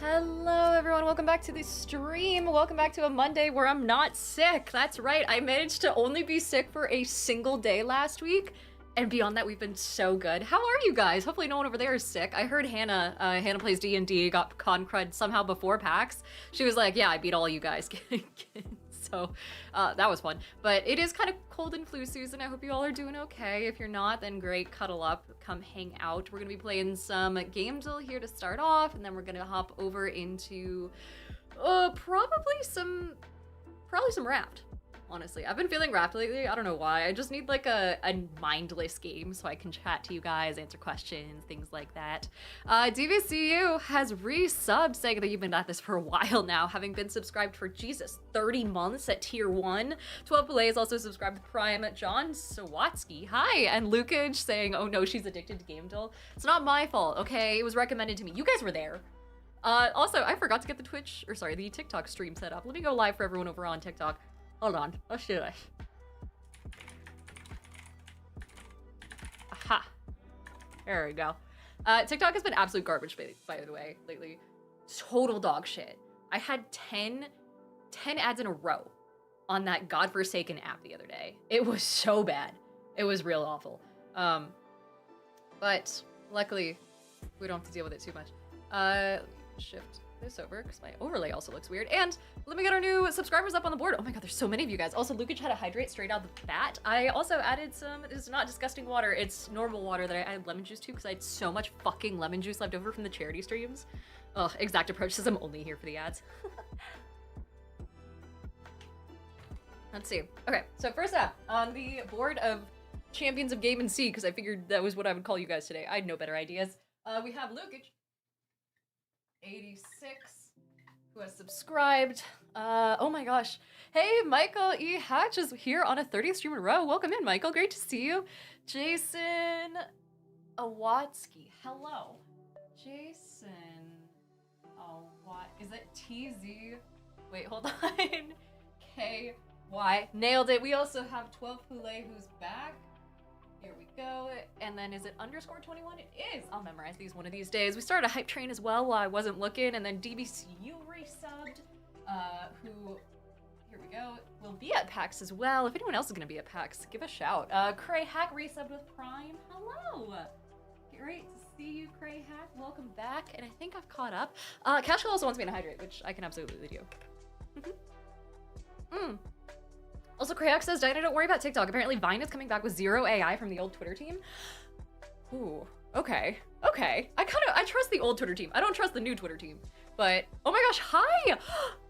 Hello everyone, welcome back to the stream. Welcome back to a Monday where I'm not sick. That's right, I managed to only be sick for a single day last week. And beyond that, we've been so good. How are you guys? Hopefully no one over there is sick. I heard Hannah plays D&D, got con crud somehow before PAX. She was like, yeah, I beat all you guys. So that was fun. But it is kind of cold and flu season. I hope you all are doing okay. If you're not, then great, cuddle up, come hang out. We're gonna be playing some Gamedel here to start off, and then we're gonna hop over into probably some Raft. Honestly, I've been feeling Raft lately. I don't know why. I just need like a mindless game so I can chat to you guys, answer questions, things like that. DVCU has resubbed, saying that you've been at this for a while now, having been subscribed for, Jesus, 30 months at tier 1. 12 Plays also subscribed to Prime. John Sawatsky, hi. And Lukage saying, oh no, she's addicted to Gamedel. It's not my fault, okay? It was recommended to me. You guys were there. Also, I forgot to get the TikTok stream set up. Let me go live for everyone over on TikTok. Hold on, let's do this. Aha. There we go. TikTok has been absolute garbage, by the way, lately. Total dog shit. I had 10 ads in a row on that godforsaken app the other day. It was so bad. It was real awful. But luckily, we don't have to deal with it too much. Shift this over because my overlay also looks weird. And let me get our new subscribers up on the board. Oh my god, there's so many of you guys. Also, Lukage had to hydrate straight out the bat. I also added some, this is not disgusting water, it's normal water that I added lemon juice to because I had so much fucking lemon juice left over from the charity streams. Ugh, Exact Approach says I'm only here for the ads. Let's see. Okay, so first up, on the board of Champions of Game and Sea, because I figured that was what I would call you guys today. I had no better ideas. We have Lukage. 86, who has subscribed. Oh my gosh. Hey, Michael E. Hatch is here on a 30th stream in a row. Welcome in, Michael. Great to see you. Jason Awatsky. Hello. Jason is it TZ? Wait, hold on. KY. Nailed it. We also have 12 Poulet who's back. Here we go. And then is it _21? It is. I'll memorize these one of these days. We started a hype train as well while I wasn't looking, and then DBCU resubbed, who, here we go, will be at PAX as well. If anyone else is going to be at PAX, give a shout. Cray Hack resubbed with Prime. Hello. Great to see you, Cray Hack. Welcome back. And I think I've caught up. Cashel also wants me to hydrate, which I can absolutely do. Also, Krayak says, Diana, don't worry about TikTok. Apparently Vine is coming back with 0 AI from the old Twitter team. Ooh, okay. I trust the old Twitter team. I don't trust the new Twitter team. But, oh my gosh, hi!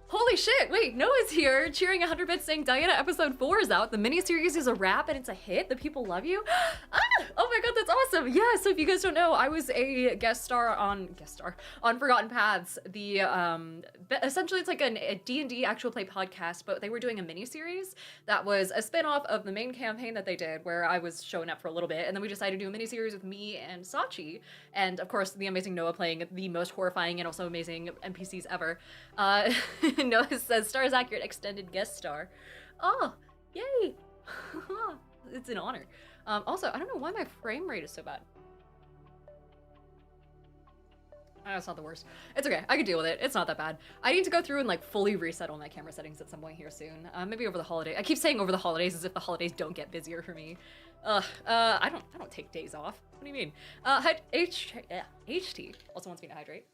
Holy shit, wait, Noah's here, cheering 100 bits saying Diana episode 4 is out. The miniseries is a wrap and it's a hit. The people love you. Oh my god, that's awesome. Yeah, so if you guys don't know, I was a guest star on Forgotten Paths. The, essentially it's like a D&D actual play podcast, but they were doing a miniseries that was a spin-off of the main campaign that they did where I was showing up for a little bit. And then we decided to do a miniseries with me and Sachi. And of course, the amazing Noah playing the most horrifying and also amazing NPCs ever. Noah says, Stars Accurate extended guest star. Oh, yay! It's an honor. Also, I don't know why my frame rate is so bad. That's not the worst. It's okay, I can deal with it. It's not that bad. I need to go through and like fully reset all my camera settings at some point here soon. Maybe over the holiday. I keep saying over the holidays as if the holidays don't get busier for me. I don't take days off. What do you mean? HT also wants me to hydrate.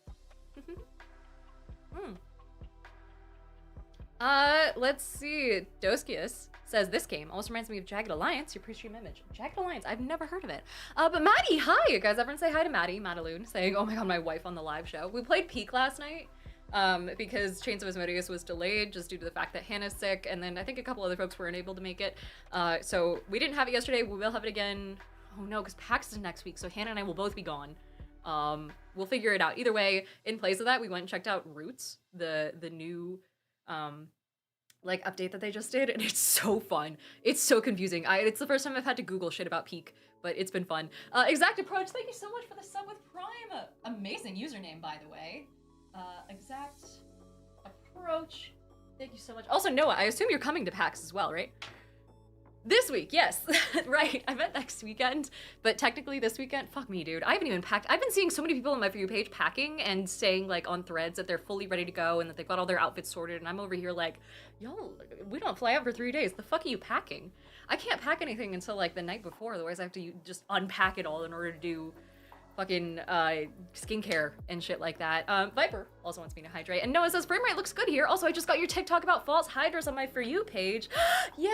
Let's see. Doskius says this game almost reminds me of Jagged Alliance, your pre-stream image. Jagged Alliance, I've never heard of it. But Maddie, hi! Guys, everyone say hi to Maddie, Madaloon, saying, oh my god, my wife on the live show. We played Peak last night, because Chains of Asmodeus was delayed just due to the fact that Hannah's sick, and then I think a couple other folks weren't able to make it. So we didn't have it yesterday, we will have it again. Oh no, because PAX is next week, so Hannah and I will both be gone. We'll figure it out. Either way, in place of that, we went and checked out Roots, the new, like update that they just did, and it's so fun. It's so confusing. It's the first time I've had to Google shit about Peak, but it's been fun. Exact Approach, thank you so much for the sub with Prime. Amazing username, by the way. Exact Approach, thank you so much. Also, Noah, I assume you're coming to PAX as well, right? This week, yes. Right, I meant next weekend, but technically this weekend, fuck me, dude. I haven't even packed. I've been seeing so many people on my For You page packing and saying, like, on threads that they're fully ready to go and that they've got all their outfits sorted, and I'm over here like, y'all, we don't fly out for 3 days. The fuck are you packing? I can't pack anything until, like, the night before, otherwise I have to just unpack it all in order to do fucking skincare and shit like that. Viper also wants me to hydrate. And Noah says, frame rate looks good here. Also, I just got your TikTok about false hydras on my For You page. Yeah!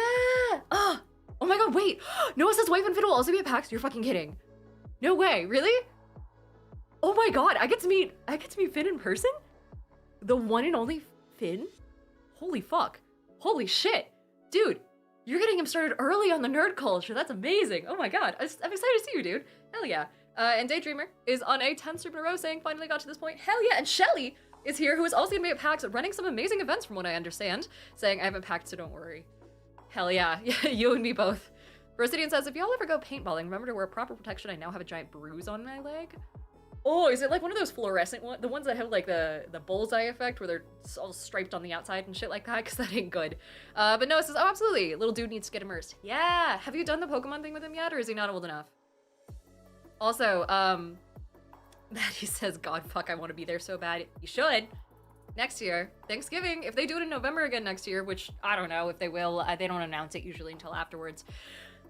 Oh my god, wait! Noah says Wife and Fit will also be at PAX. You're fucking kidding. No way, really? Oh my god, I get to meet Finn in person? The one and only Finn? Holy fuck. Holy shit. Dude, you're getting him started early on the nerd culture. That's amazing. Oh my god. I'm excited to see you, dude. Hell yeah. And Daydreamer is on a 10th stream in a row saying, finally got to this point. Hell yeah. And Shelly is here, who is also gonna be at PAX running some amazing events from what I understand, saying, I haven't packed, so don't worry. Hell yeah. You and me both. Rosidian says, if y'all ever go paintballing, remember to wear proper protection. I now have a giant bruise on my leg. Oh, is it like one of those fluorescent ones? The ones that have like the bullseye effect where they're all striped on the outside and shit like that? Because that ain't good. But Noah says, oh, absolutely. Little dude needs to get immersed. Yeah. Have you done the Pokemon thing with him yet, or is he not old enough? Also, Maddie says, God, fuck, I want to be there so bad. You should. Next year, Thanksgiving, if they do it in November again next year, which I don't know if they will. They don't announce it usually until afterwards.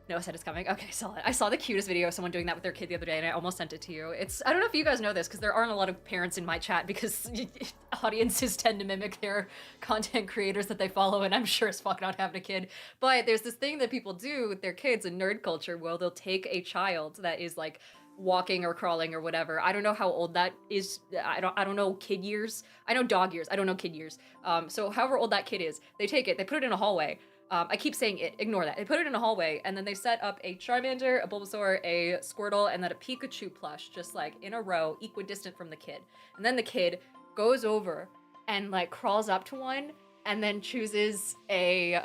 Noah said it's coming. Okay, solid. I saw the cutest video of someone doing that with their kid the other day, and I almost sent it to you. I don't know if you guys know this, because there aren't a lot of parents in my chat, because audiences tend to mimic their content creators that they follow, and I'm sure as fuck not having a kid. But there's this thing that people do with their kids in nerd culture, where they'll take a child that is like walking or crawling or whatever. I don't know how old that is. I don't know kid years. I know dog years. I don't know kid years. So however old that kid is, they take it, they put it in a hallway. I keep saying it, ignore that. They put it in a hallway, and then they set up a Charmander, a Bulbasaur, a Squirtle, and then a Pikachu plush, just like in a row, equidistant from the kid. And then the kid goes over and like crawls up to one, and then chooses a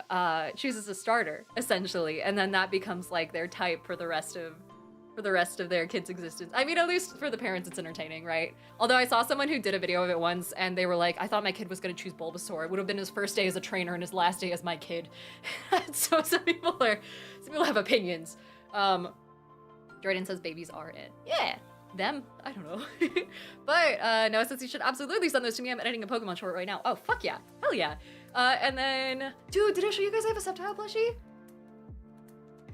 starter, essentially. And then that becomes like their type for the rest of their kid's existence. I mean, at least for the parents, it's entertaining, right? Although I saw someone who did a video of it once, and they were like, I thought my kid was gonna choose Bulbasaur. It would have been his first day as a trainer and his last day as my kid. So some people have opinions. Jordan says babies are it. Yeah, them, I don't know. But Noah says you should absolutely send those to me. I'm editing a Pokemon short right now. Oh, fuck yeah, hell yeah. And then, dude, did I show you guys I have a Sceptile plushie?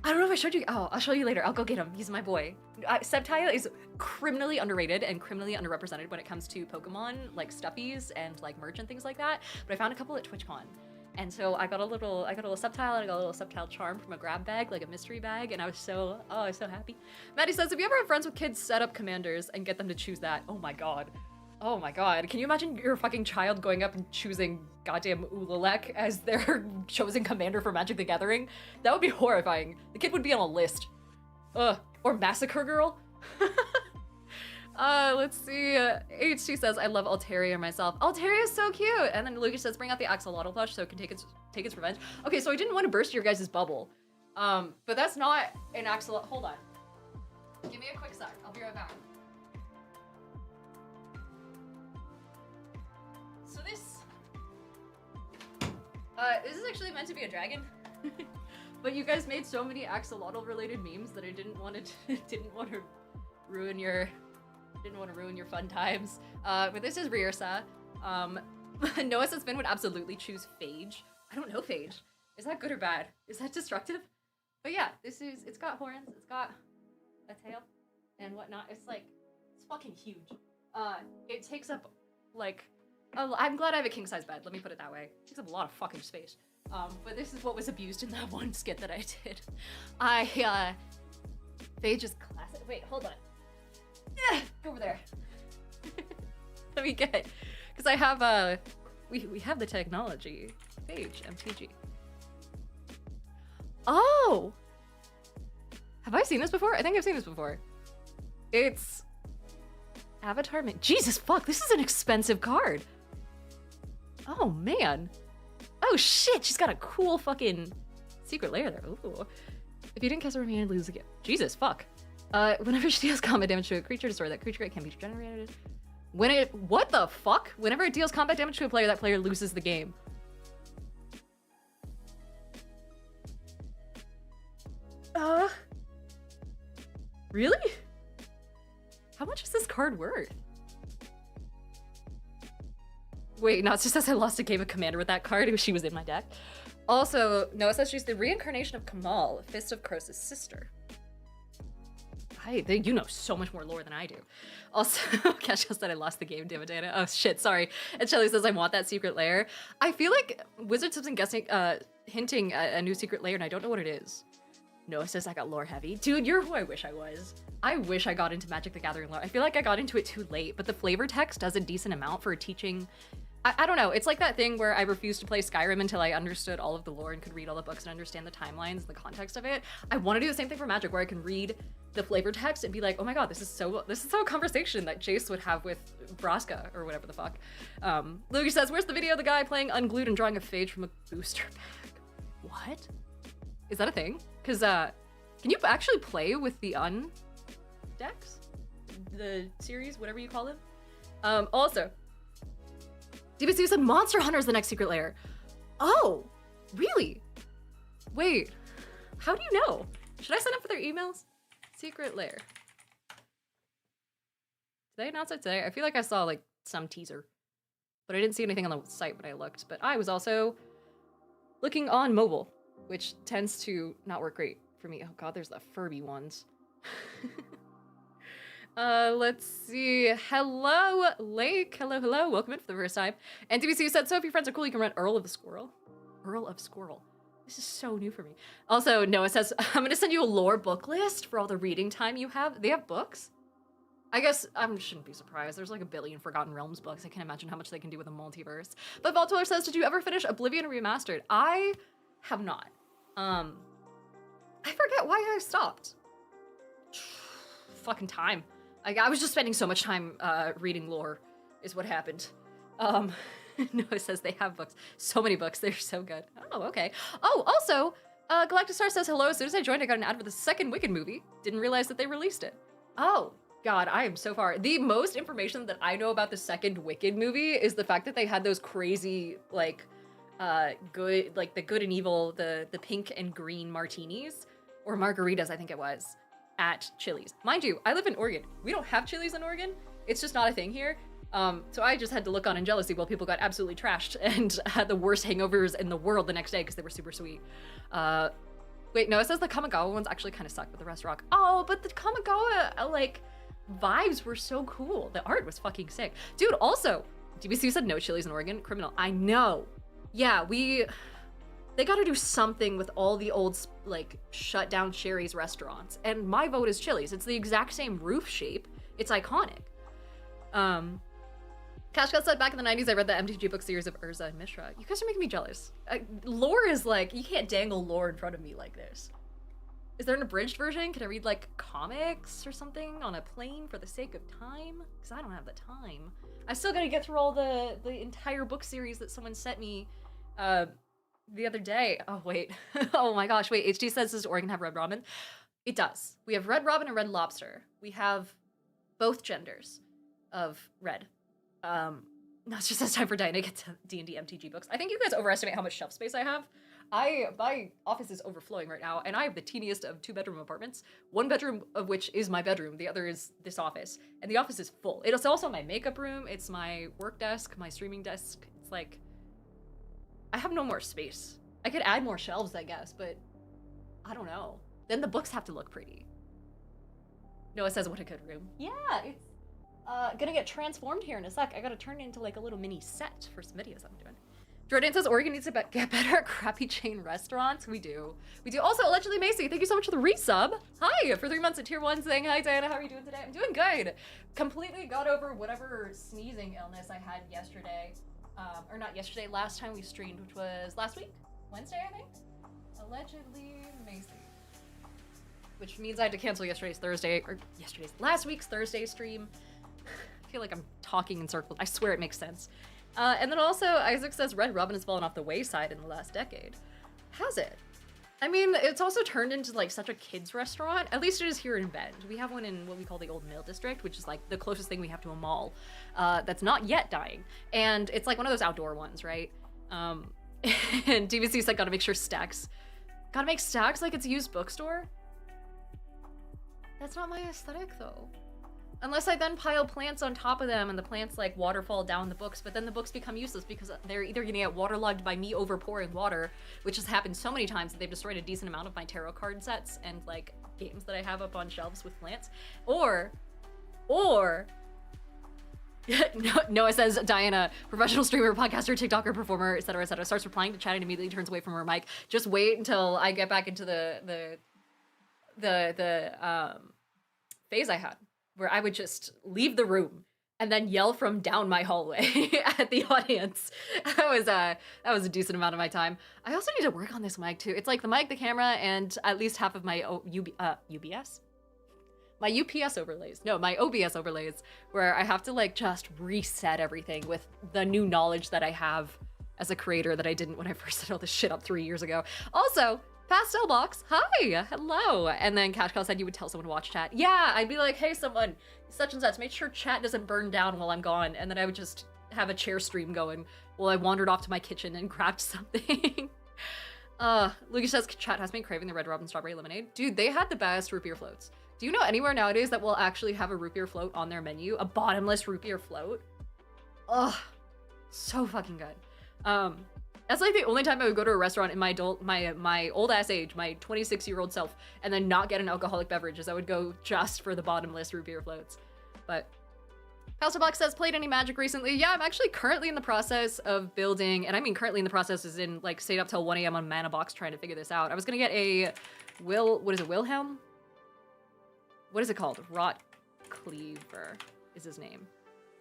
I don't know if I showed you. Oh, I'll show you later. I'll go get him. He's my boy. Sceptile is criminally underrated and criminally underrepresented when it comes to Pokemon, like stuffies and like merch and things like that. But I found a couple at TwitchCon. And so I got a little Sceptile, and I got a little Sceptile charm from a grab bag, like a mystery bag, and I was so happy. Maddie says, if you ever have friends with kids, set up commanders and get them to choose that. Oh my god. Oh my god. Can you imagine your fucking child going up and choosing goddamn Ulalek as their chosen commander for Magic the Gathering? That would be horrifying. The kid would be on a list. Or Massacre Girl. Let's see. HT says, I love Altaria myself. Altaria is so cute! And then Lucas says, bring out the Axolotl plush so it can take its revenge. Okay, so I didn't want to burst your guys' bubble. But that's not an Axolotl. Hold on. Give me a quick sec. I'll be right back. So this is actually meant to be a dragon. But you guys made so many axolotl related memes that I didn't want to ruin your fun times. But this is Riersa. Noah says Finn would absolutely choose Phage. I don't know Phage. Is that good or bad? Is that destructive? But yeah, it's got horns, it's got a tail and whatnot. It's fucking huge. It takes up like, I'm glad I have a king size bed. Let me put it that way. It takes up a lot of fucking space. But this is what was abused in that one skit that I did. Phage is classic. Wait, hold on. Yeah, go over there. Let me get, because I have we have the technology. Phage, MTG. Oh! Have I seen this before? I think I've seen this before. It's Avatar Mint. Jesus fuck, this is an expensive card. Oh man. Oh shit, she's got a cool fucking secret layer there. Ooh. If you didn't cast a remain, lose again. Jesus fuck. Whenever she deals combat damage to a creature, destroy that creature, it can be generated. What the fuck? Whenever it deals combat damage to a player, that player loses the game. Really? How much is this card worth? Wait, no, it just says I lost a game of Commander with that card. She was in my deck. Also, no, it says she's the reincarnation of Kamal, Fist of Krosa's sister. You know so much more lore than I do. Also, Kesha said I lost the game, Dividana. Oh shit, sorry. And Shelly says I want that secret lair. I feel like Wizards have been guessing, hinting at a new secret lair, and I don't know what it is. Noah says I got lore heavy. Dude, you're who I wish I was. I wish I got into Magic the Gathering lore. I feel like I got into it too late, but the flavor text does a decent amount for teaching. I don't know, it's like that thing where I refused to play Skyrim until I understood all of the lore and could read all the books and understand the timelines and the context of it. I want to do the same thing for Magic, where I can read the flavor text and be like, oh my god, this is so a conversation that Jace would have with Vraska or whatever the fuck. Luigi says, where's the video of the guy playing Unglued and drawing a phage from a booster pack? What? Is that a thing? Because can you actually play with the decks? The series, whatever you call them? Also, DBC said Monster Hunter is the next secret lair. Oh, really? Wait, how do you know? Should I sign up for their emails? Secret lair. Did they announce it today? I feel like I saw like some teaser, but I didn't see anything on the site when I looked. But I was also looking on mobile, which tends to not work great for me. Oh god, there's the Furby ones. Let's see. Hello, Lake. Hello. Welcome in for the first time. And DBC said, so if your friends are cool, you can rent Earl of the Squirrel. Earl of Squirrel. This is so new for me. Also, Noah says, I'm gonna send you a lore book list for all the reading time you have. They have books? I guess I shouldn't be surprised. There's like a billion Forgotten Realms books. I can't imagine how much they can do with a multiverse. But Voltwiller says, did you ever finish Oblivion Remastered? I have not. I forget why I stopped. Fucking time. I was just spending so much time reading lore is what happened. Noah says they have books. So many books. They're so good. Oh, okay. Oh, also, Galactic Star says hello. As soon as I joined, I got an ad for the second Wicked movie. Didn't realize that they released it. Oh, God, I am so far. The most information that I know about the second Wicked movie is the fact that they had those crazy, like, good, like the good and evil, the pink and green martinis, or margaritas, I think it was, at Chili's. Mind you, I live in Oregon. We don't have Chili's in Oregon. It's just not a thing here. So I just had to look on in jealousy while people got absolutely trashed and had the worst hangovers in the world the next day because they were super sweet. Wait, no, it says the Kamigawa ones actually kind of suck, but the rest rock. Oh, but the Kamigawa, like, vibes were so cool. The art was fucking sick. Dude, also, DBC said no Chili's in Oregon. Criminal. I know. Yeah, they gotta do something with all the old, like, shut down Sherry's restaurants. And my vote is Chili's. It's the exact same roof shape. It's iconic. Kashka said, back in the 90s, I read the MTG book series of Urza and Mishra. You guys are making me jealous. Lore is like, you can't dangle lore in front of me like this. Is there an abridged version? Can I read, like, comics or something on a plane for the sake of time? Because I don't have the time. I still gotta get through all the entire book series that someone sent me the other day. Oh, wait. Oh my gosh, wait. HD says, does Oregon have Red Robin? It does. We have Red Robin and Red Lobster. We have both genders of red. No, it's just as time for Diana to get to D&D MTG books. I think you guys overestimate how much shelf space I have. My office is overflowing right now, and I have the teeniest of 2-bedroom apartments, one bedroom of which is my bedroom, the other is this office, and the office is full. It's also my makeup room, it's my work desk, my streaming desk. It's like, I have no more space. I could add more shelves, I guess, but I don't know. Then the books have to look pretty. Noah says, what a good room. Yeah, it's gonna get transformed here in a sec. I gotta turn it into like a little mini set for some videos I'm doing. Jordan says Oregon needs to get better at crappy chain restaurants. We do. Also, Allegedly Macy, thank you so much for the resub. Hi, for 3 months at tier 1 saying, hi Diana, how are you doing today? I'm doing good. Completely got over whatever sneezing illness I had yesterday. Or not yesterday, last time we streamed, which was last week? Wednesday, I think? Allegedly Macy. Which means I had to cancel last week's Thursday stream. I feel like I'm talking in circles. I swear it makes sense. And then also, Isaac says Red Robin has fallen off the wayside in the last decade. Has it? I mean, it's also turned into like such a kids restaurant. At least it is here in Bend. We have one in what we call the Old Mill District, which is like the closest thing we have to a mall that's not yet dying. And it's like one of those outdoor ones, right? And DVC's like, gotta make stacks like it's a used bookstore. That's not my aesthetic though. Unless I then pile plants on top of them and the plants like waterfall down the books, but then the books become useless because they're either gonna get waterlogged by me overpouring water, which has happened so many times that they've destroyed a decent amount of my tarot card sets and like games that I have up on shelves with plants, or Noah says, Diana, professional streamer, podcaster, TikToker, performer, etc., etc., starts replying to chat and immediately turns away from her mic. Just wait until I get back into the phase I had, where I would just leave the room and then yell from down my hallway at the audience. That was a decent amount of my time. I also need to work on this mic too. It's like the mic, the camera, and at least half of my UBS? My UPS overlays. No, my OBS overlays, where I have to like just reset everything with the new knowledge that I have as a creator that I didn't when I first set all this shit up 3 years ago. Also, Pastel Box, hi, hello. And then Cash Cow said you would tell someone to watch chat. Yeah, I'd be like, hey, someone, such and such, make sure chat doesn't burn down while I'm gone. And then I would just have a chair stream going while I wandered off to my kitchen and grabbed something. Lucas says chat has me craving the Red Robin Strawberry Lemonade. Dude, they had the best root beer floats. Do you know anywhere nowadays that will actually have a root beer float on their menu? A bottomless root beer float? Ugh, so fucking good. That's like the only time I would go to a restaurant in my old ass age, my 26-year-old self, and then not get an alcoholic beverage, as I would go just for the bottomless root beer floats. But Pastor Black says, played any Magic recently? Yeah, I'm actually currently in the process of building, and I mean currently in the process is in like stayed up till 1 a.m. on Mana Box trying to figure this out. I was gonna get a Wilhelm? What is it called? Rot Cleaver is his name.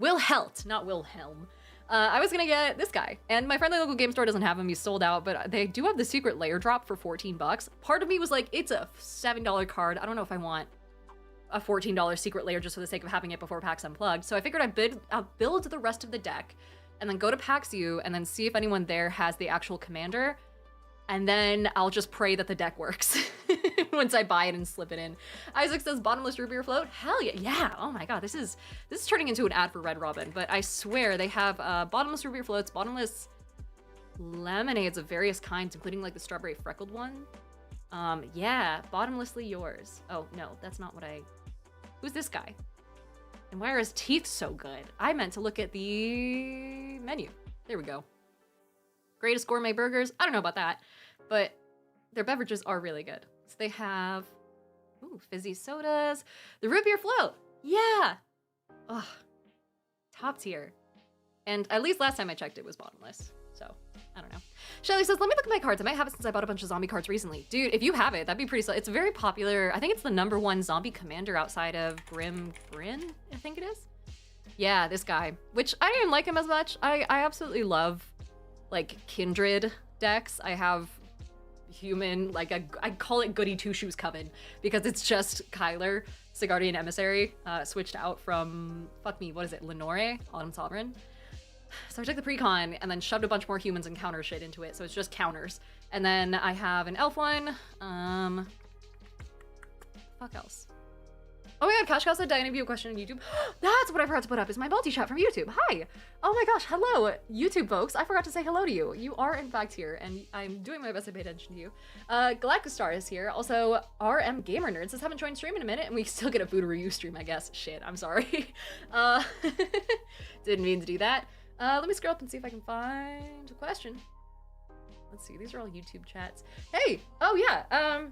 Wilhelt, not Wilhelm. I was gonna get this guy, and my friendly local game store doesn't have him. He's sold out, but they do have the secret layer drop for 14 bucks. Part of me was like, it's a $7 card. I don't know if I want a $14 secret layer just for the sake of having it before PAX Unplugged. So I figured I'll build the rest of the deck and then go to PAX U and then see if anyone there has the actual commander. And then I'll just pray that the deck works once I buy it and slip it in. Isaac says bottomless root beer float. Hell yeah. Yeah. Oh my God. This is turning into an ad for Red Robin, but I swear they have bottomless root beer floats, bottomless lemonades of various kinds, including like the strawberry freckled one. Yeah. Bottomlessly yours. Oh no, that's not what who's this guy? And why are his teeth so good? I meant to look at the menu. There we go. Greatest gourmet burgers. I don't know about that, but their beverages are really good. So they have, fizzy sodas. The root beer float. Yeah. Ugh. Top tier. And at least last time I checked, it was bottomless. So, I don't know. Shelly says, let me look at my cards. I might have it since I bought a bunch of zombie cards recently. Dude, if you have it, that'd be pretty. It's very popular. I think it's the #1 zombie commander outside of Grim Bryn, I think it is. Yeah, this guy. Which I didn't like him as much. I absolutely love like kindred decks. I have human, like I call it Goody Two Shoes Coven because it's just Kyler, Sigardian Emissary, switched out from, what is it, Lenore, Autumn Sovereign. So I took the precon and then shoved a bunch more humans and counter shit into it, so it's just counters. And then I have an elf one, fuck else. Oh my God, Cash Cow said, Diana, have you a question on YouTube? That's what I forgot to put up, is my multi-chat from YouTube. Hi. Oh my gosh, hello, YouTube folks. I forgot to say hello to you. You are in fact here, and I'm doing my best to pay attention to you. Galactustar is here. Also, RM Gamer Nerd says, haven't joined stream in a minute, and we still get a Bootaroo stream, I guess. Shit, I'm sorry. Didn't mean to do that. Let me scroll up and see if I can find a question. Let's see, these are all YouTube chats. Hey, oh yeah,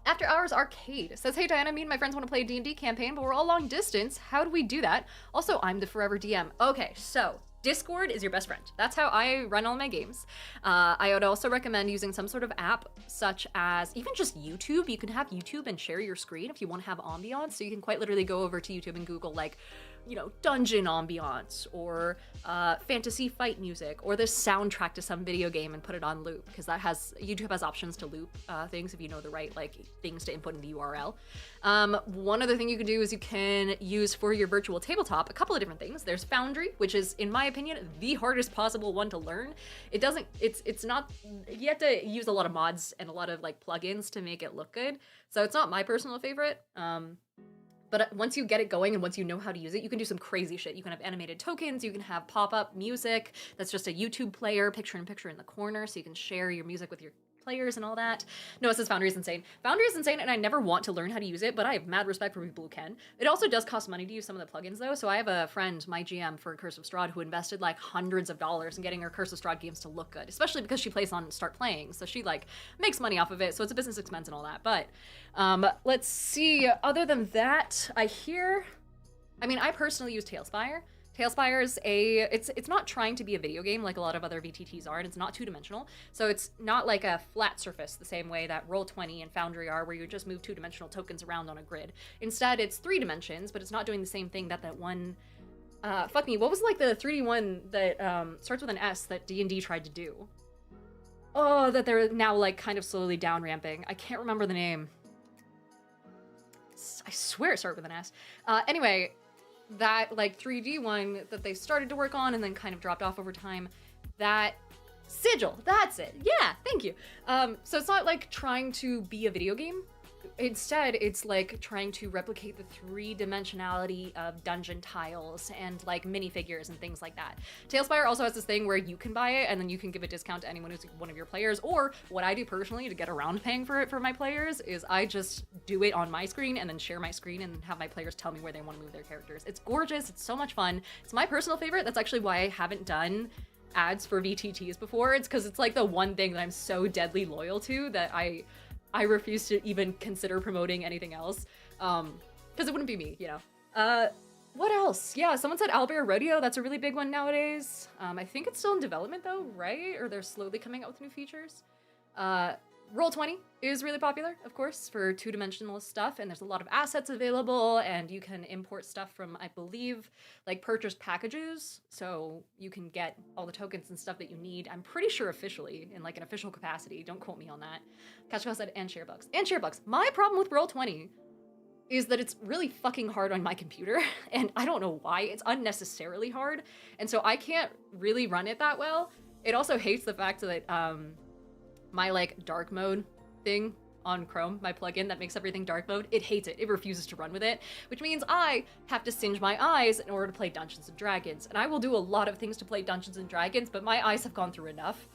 After Hours Arcade says, hey Diana, me and my friends want to play a D&D campaign, but we're all long distance. How do we do that? Also, I'm the forever DM. Okay, so Discord is your best friend. That's how I run all my games. I would also recommend using some sort of app such as even just YouTube. You can have YouTube and share your screen if you want to have ambiance. So you can quite literally go over to YouTube and Google like, you know, dungeon ambiance or fantasy fight music or the soundtrack to some video game and put it on loop, because that has, YouTube has options to loop things if you know the right like things to input in the URL. One other thing you can do is you can use for your virtual tabletop a couple of different things. There's Foundry, which is in my opinion the hardest possible one to learn. It's not, you have to use a lot of mods and a lot of like plugins to make it look good, so it's not my personal favorite. But once you get it going and once you know how to use it, you can do some crazy shit. You can have animated tokens, you can have pop-up music that's just a YouTube player, picture-in-picture in the corner, so you can share your music with your players and all that. No, it says Foundry is insane. Foundry is insane, and I never want to learn how to use it, but I have mad respect for people who can. It also does cost money to use some of the plugins, though. So I have a friend, my GM for Curse of Strahd, who invested like hundreds of dollars in getting her Curse of Strahd games to look good, especially because she plays on Start Playing. So she like makes money off of it. So it's a business expense and all that. But let's see. Other than that, I personally use Tailspire. Tailspire is it's not trying to be a video game like a lot of other VTTs are, and it's not two-dimensional. So it's not like a flat surface the same way that Roll20 and Foundry are, where you just move two-dimensional tokens around on a grid. Instead, it's 3 dimensions, but it's not doing the same thing that one... fuck me, what was like the 3D one that starts with an S that D&D tried to do? Oh, that they're now like kind of slowly down-ramping. I can't remember the name. I swear it started with an S. Anyway... that like 3D one that they started to work on and then kind of dropped off over time, that Sigil, that's it. Yeah, thank you. So it's not like trying to be a video game. Instead, it's like trying to replicate the 3-dimensionality of dungeon tiles and like minifigures and things like that. Tailspire also has this thing where you can buy it and then you can give a discount to anyone who's one of your players, or what I do personally to get around paying for it for my players is I just do it on my screen and then share my screen and have my players tell me where they want to move their characters. It's gorgeous, it's so much fun. It's my personal favorite. That's actually why I haven't done ads for VTTs before. It's because it's like the one thing that I'm so deadly loyal to that I refuse to even consider promoting anything else, because it wouldn't be me, you know. What else? Yeah, someone said Owlbear Rodeo. That's a really big one nowadays. I think it's still in development though, right? Or they're slowly coming out with new features. Roll20 is really popular, of course, for 2-dimensional stuff, and there's a lot of assets available, and you can import stuff from, I believe, like purchased packages, so you can get all the tokens and stuff that you need. I'm pretty sure officially, in like an official capacity. Don't quote me on that. Catchcall said, and share bugs. And share bugs. My problem with Roll20 is that it's really fucking hard on my computer, and I don't know why. It's unnecessarily hard, and so I can't really run it that well. It also hates the fact that my like dark mode thing on Chrome, my plugin that makes everything dark mode, it hates it. It refuses to run with it, which means I have to singe my eyes in order to play Dungeons and Dragons. And I will do a lot of things to play Dungeons and Dragons, but my eyes have gone through enough.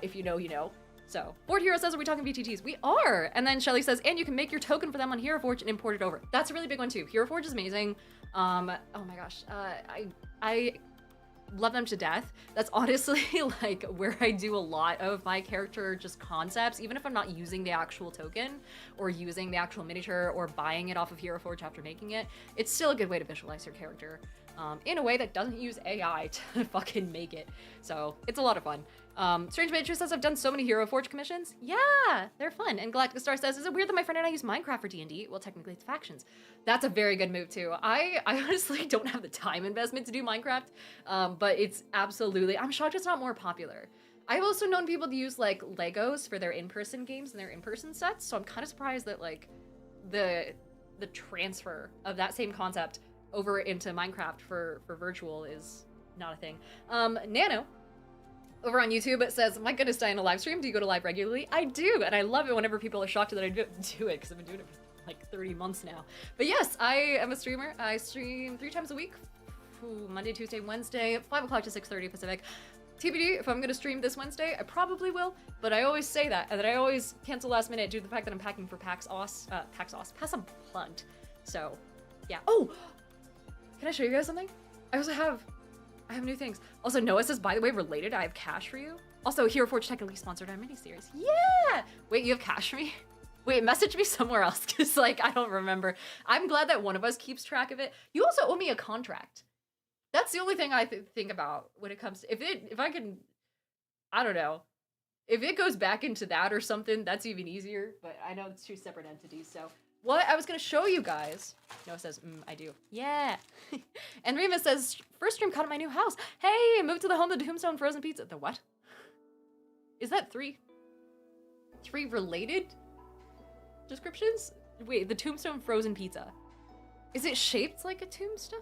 If you know, you know. So, Board Hero says, are we talking VTTs? We are! And then Shelly says, and you can make your token for them on Hero Forge and import it over. That's a really big one too. Hero Forge is amazing. Oh my gosh. I love them to death. That's honestly like where I do a lot of my character just concepts, even if I'm not using the actual token or using the actual miniature or buying it off of Hero Forge after making it. It's still a good way to visualize your character in a way that doesn't use AI to fucking make it. So it's a lot of fun. Strange Matrix says, I've done so many Hero Forge commissions. Yeah, they're fun. And Galactic Star says, is it weird that my friend and I use Minecraft for D&D? Well, technically it's factions. That's a very good move too. I honestly don't have the time investment to do Minecraft, but it's absolutely, I'm shocked it's not more popular. I've also known people to use like Legos for their in-person games and their in-person sets, so I'm kind of surprised that like the transfer of that same concept over into Minecraft for virtual is not a thing. Nano over on YouTube, it says, my goodness, Diana, live stream? Do you go to live regularly? I do, and I love it whenever people are shocked that I do it, because I've been doing it for like 30 months now. But yes, I am a streamer. I stream 3 times a week. Monday, Tuesday, Wednesday, 5 o'clock to 6:30 Pacific. TBD, if I'm gonna stream this Wednesday, I probably will, but I always say that, and then I always cancel last minute due to the fact that I'm packing for PAX Pass Unplugged. So, yeah. Oh! Can I show you guys something? I have new things. Also, Noah says, by the way, related, I have cash for you. Also, Hero Forge technically sponsored our miniseries. Yeah! Wait, you have cash for me? Wait, message me somewhere else, because, like, I don't remember. I'm glad that one of us keeps track of it. You also owe me a contract. That's the only thing I think about when it comes to, if I can, I don't know. If it goes back into that or something, that's even easier, but I know it's 2 separate entities, so. What I was gonna show you guys. Noah says, I do. Yeah. And Rima says, first stream caught at my new house. Hey, moved to the home of the Tombstone Frozen Pizza. The what? Is that 3 related descriptions? Wait, the Tombstone Frozen Pizza. Is it shaped like a tombstone?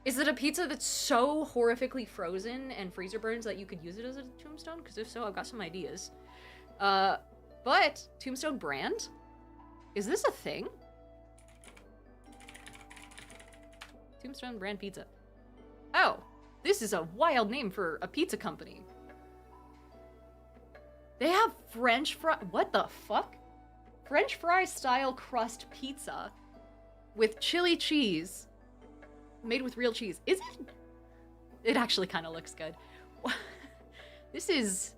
Is it a pizza that's so horrifically frozen and freezer burns that you could use it as a tombstone? Because if so, I've got some ideas. But Tombstone brand? Is this a thing? Tombstone brand pizza. Oh, this is a wild name for a pizza company. They have French fry. What the fuck? French fry style crust pizza with chili cheese, made with real cheese. Is it? It actually kind of looks good. This is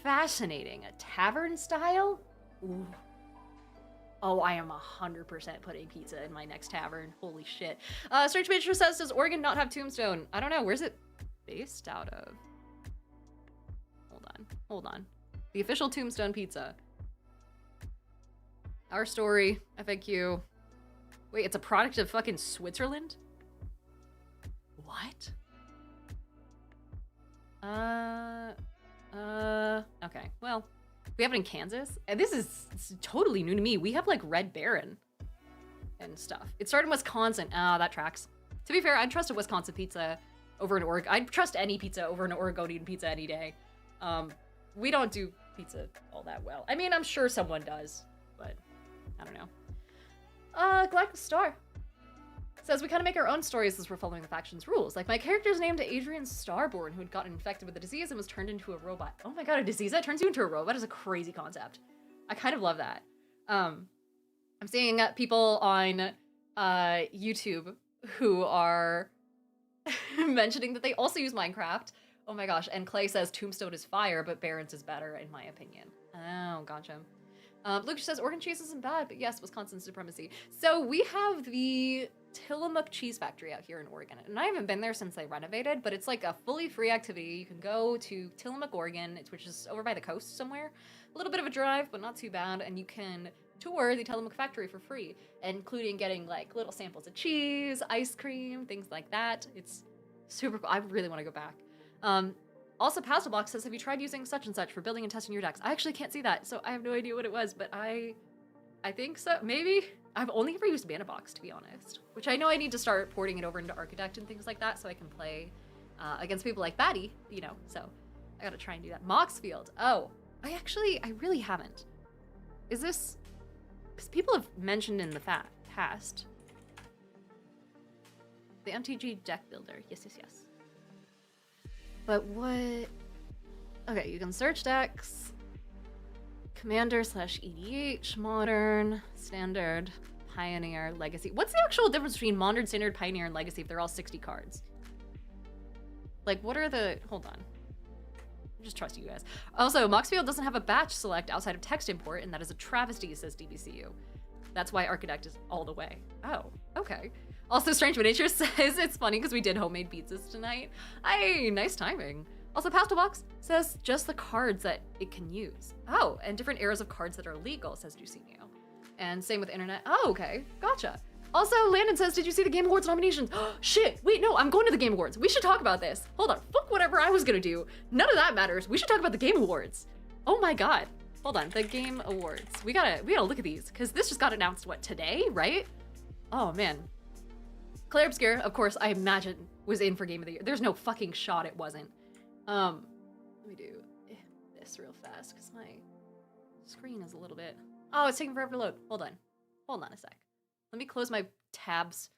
fascinating. A tavern style? Ooh. Oh, I am 100% putting pizza in my next tavern. Holy shit. Strange Picture says, does Oregon not have Tombstone? I don't know. Where's it based out of? Hold on. The official Tombstone pizza. Our Story, FAQ. Wait, it's a product of fucking Switzerland? What? Okay, well, we have it in Kansas. And this is totally new to me. We have like Red Baron and stuff. It started in Wisconsin. That tracks. To be fair, I'd trust a Wisconsin pizza over an Oregon. I'd trust any pizza over an Oregonian pizza any day. We don't do pizza all that well. I mean, I'm sure someone does, but I don't know. Galactic Star says, we kind of make our own stories as we're following the faction's rules. Like, my character's named Adrian Starborn, who had gotten infected with the disease and was turned into a robot. Oh my god, a disease that turns you into a robot is a crazy concept. I kind of love that. I'm seeing people on YouTube who are mentioning that they also use Minecraft. Oh my gosh, and Clay says Tombstone is fire, but Barron's is better, in my opinion. Oh, gotcha. Lucas says, Oregon cheese isn't bad, but yes, Wisconsin supremacy. So we have the Tillamook Cheese Factory out here in Oregon, and I haven't been there since they renovated, but it's like a fully free activity. You can go to Tillamook, Oregon, which is over by the coast somewhere. A little bit of a drive, but not too bad, and you can tour the Tillamook factory for free, including getting like little samples of cheese, ice cream, things like that. It's super cool. I really want to go back. Also, Pastel Box says, have you tried using such and such for building and testing your decks? I actually can't see that, so I have no idea what it was, but I think so. Maybe. I've only ever used Mana Box, to be honest, which I know I need to start porting it over into Architect and things like that so I can play against people like Batty, you know, so I gotta try and do that. Moxfield. Oh, I really haven't. Is this, because people have mentioned in the past, the MTG deck builder. Yes. But what? Okay, you can search decks. Commander/EDH, Modern, Standard, Pioneer, Legacy. What's the actual difference between Modern, Standard, Pioneer, and Legacy if they're all 60 cards? Like, what are the... Hold on. I just trust you guys. Also, Moxfield doesn't have a batch select outside of text import, and that is a travesty, says DBCU. That's why Architect is all the way. Oh, okay. Also, Strange by Nature says, it's funny because we did homemade pizzas tonight. Hey, nice timing. Also, Pastel Box says just the cards that it can use. Oh, and different eras of cards that are legal, says Juicinho. And same with Internet. Oh, okay. Gotcha. Also, Landon says, did you see the Game Awards nominations? Shit, wait, no, I'm going to the Game Awards. We should talk about this. Hold on, fuck whatever I was gonna do. None of that matters. We should talk about the Game Awards. Oh my god. Hold on, the Game Awards. We gotta look at these, because this just got announced, what, today, right? Oh, man. Claire Obscure, of course, I imagine, was in for Game of the Year. There's no fucking shot it wasn't. Let me do this real fast, because my screen is a little bit... Oh, it's taking forever to load. Hold on a sec. Let me close my tabs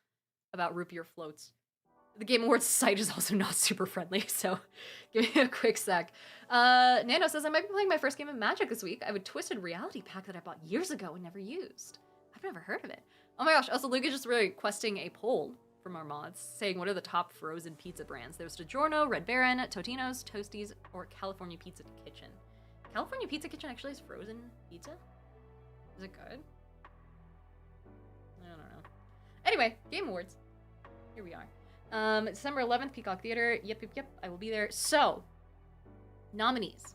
about root beer floats. The Game Awards site is also not super friendly, so give me a quick sec. Nano says, I might be playing my first game of Magic this week. I have a Twisted Reality pack that I bought years ago and never used. I've never heard of it. Oh my gosh, also Luca just requesting a poll from our mods, saying what are the top frozen pizza brands? There's DiGiorno, Red Baron, Totino's, Toasties, or California Pizza Kitchen. California Pizza Kitchen actually has frozen pizza? Is it good? I don't know. Anyway, Game Awards. Here we are. December 11th, Peacock Theater. Yep. I will be there. So, nominees.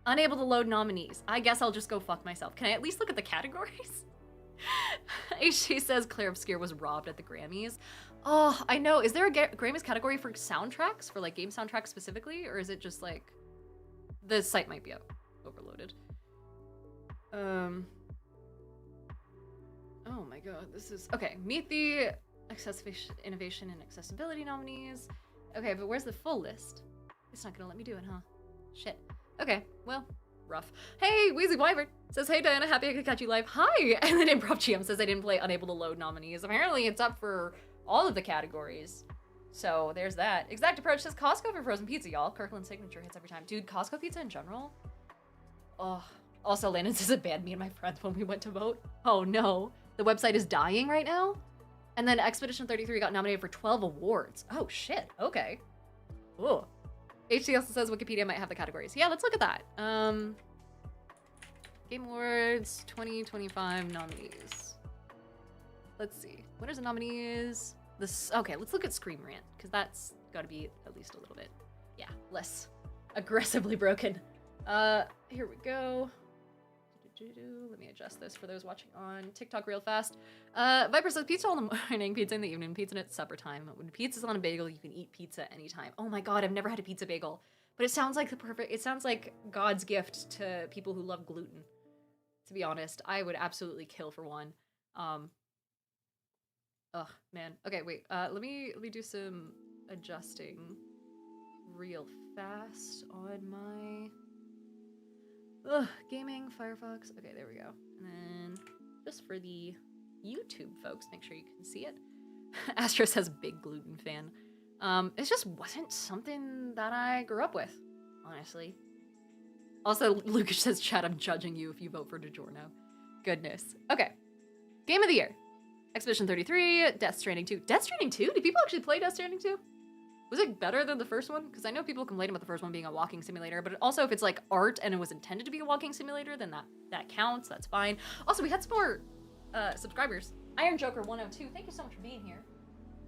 Unable to load nominees. I guess I'll just go fuck myself. Can I at least look at the categories? HG says Claire Obscure was robbed at the Grammys. Oh, I know. Is there a Grammys category for soundtracks? For like game soundtracks specifically? Or is it just like... The site might be overloaded. Oh my god, this is... Okay, meet the Innovation and Accessibility nominees. Okay, but where's the full list? It's not gonna let me do it, huh? Shit. Okay, well, rough. Hey, Wheezy Wyvern says, hey Diana, happy I could catch you live. Hi! And then Improv GM says I didn't play Unable to Load nominees. Apparently it's up for all of the categories. So there's that. Exact Approach says Costco for frozen pizza, y'all. Kirkland signature hits every time. Dude, Costco pizza in general, Oh, also Landon says it banned me and my friends when we went to vote. Oh no, the website is dying right now? And then Expedition 33 got nominated for 12 awards. Oh shit, okay. Ooh. HC also says Wikipedia might have the categories. Yeah, let's look at that. Game Awards 2025 nominees. Let's see. Winners and nominees. Okay, let's look at Scream Rant, because that's gotta be at least a little bit, yeah, less aggressively broken. Here we go. Let me adjust this for those watching on TikTok real fast. Viper says pizza all in the morning, pizza in the evening, pizza at supper time. When pizza's on a bagel, you can eat pizza anytime. Oh my god, I've never had a pizza bagel. But it sounds like it sounds like God's gift to people who love gluten. To be honest, I would absolutely kill for one. Oh man. Okay, wait. Let me do some adjusting real fast on my gaming, Firefox. Okay, there we go. And then just for the YouTube folks, make sure you can see it. Astro says big gluten fan. It just wasn't something that I grew up with, honestly. Also, Lucas says, chat, I'm judging you if you vote for DiGiorno. Goodness. Okay. Game of the year. Expedition 33, Death Stranding 2. Death Stranding 2? Did people actually play Death Stranding 2? Was it better than the first one? Because I know people complain about the first one being a walking simulator, but also if it's like art and it was intended to be a walking simulator, then that counts. That's fine. Also, we had some more subscribers. Iron Joker 102, thank you so much for being here.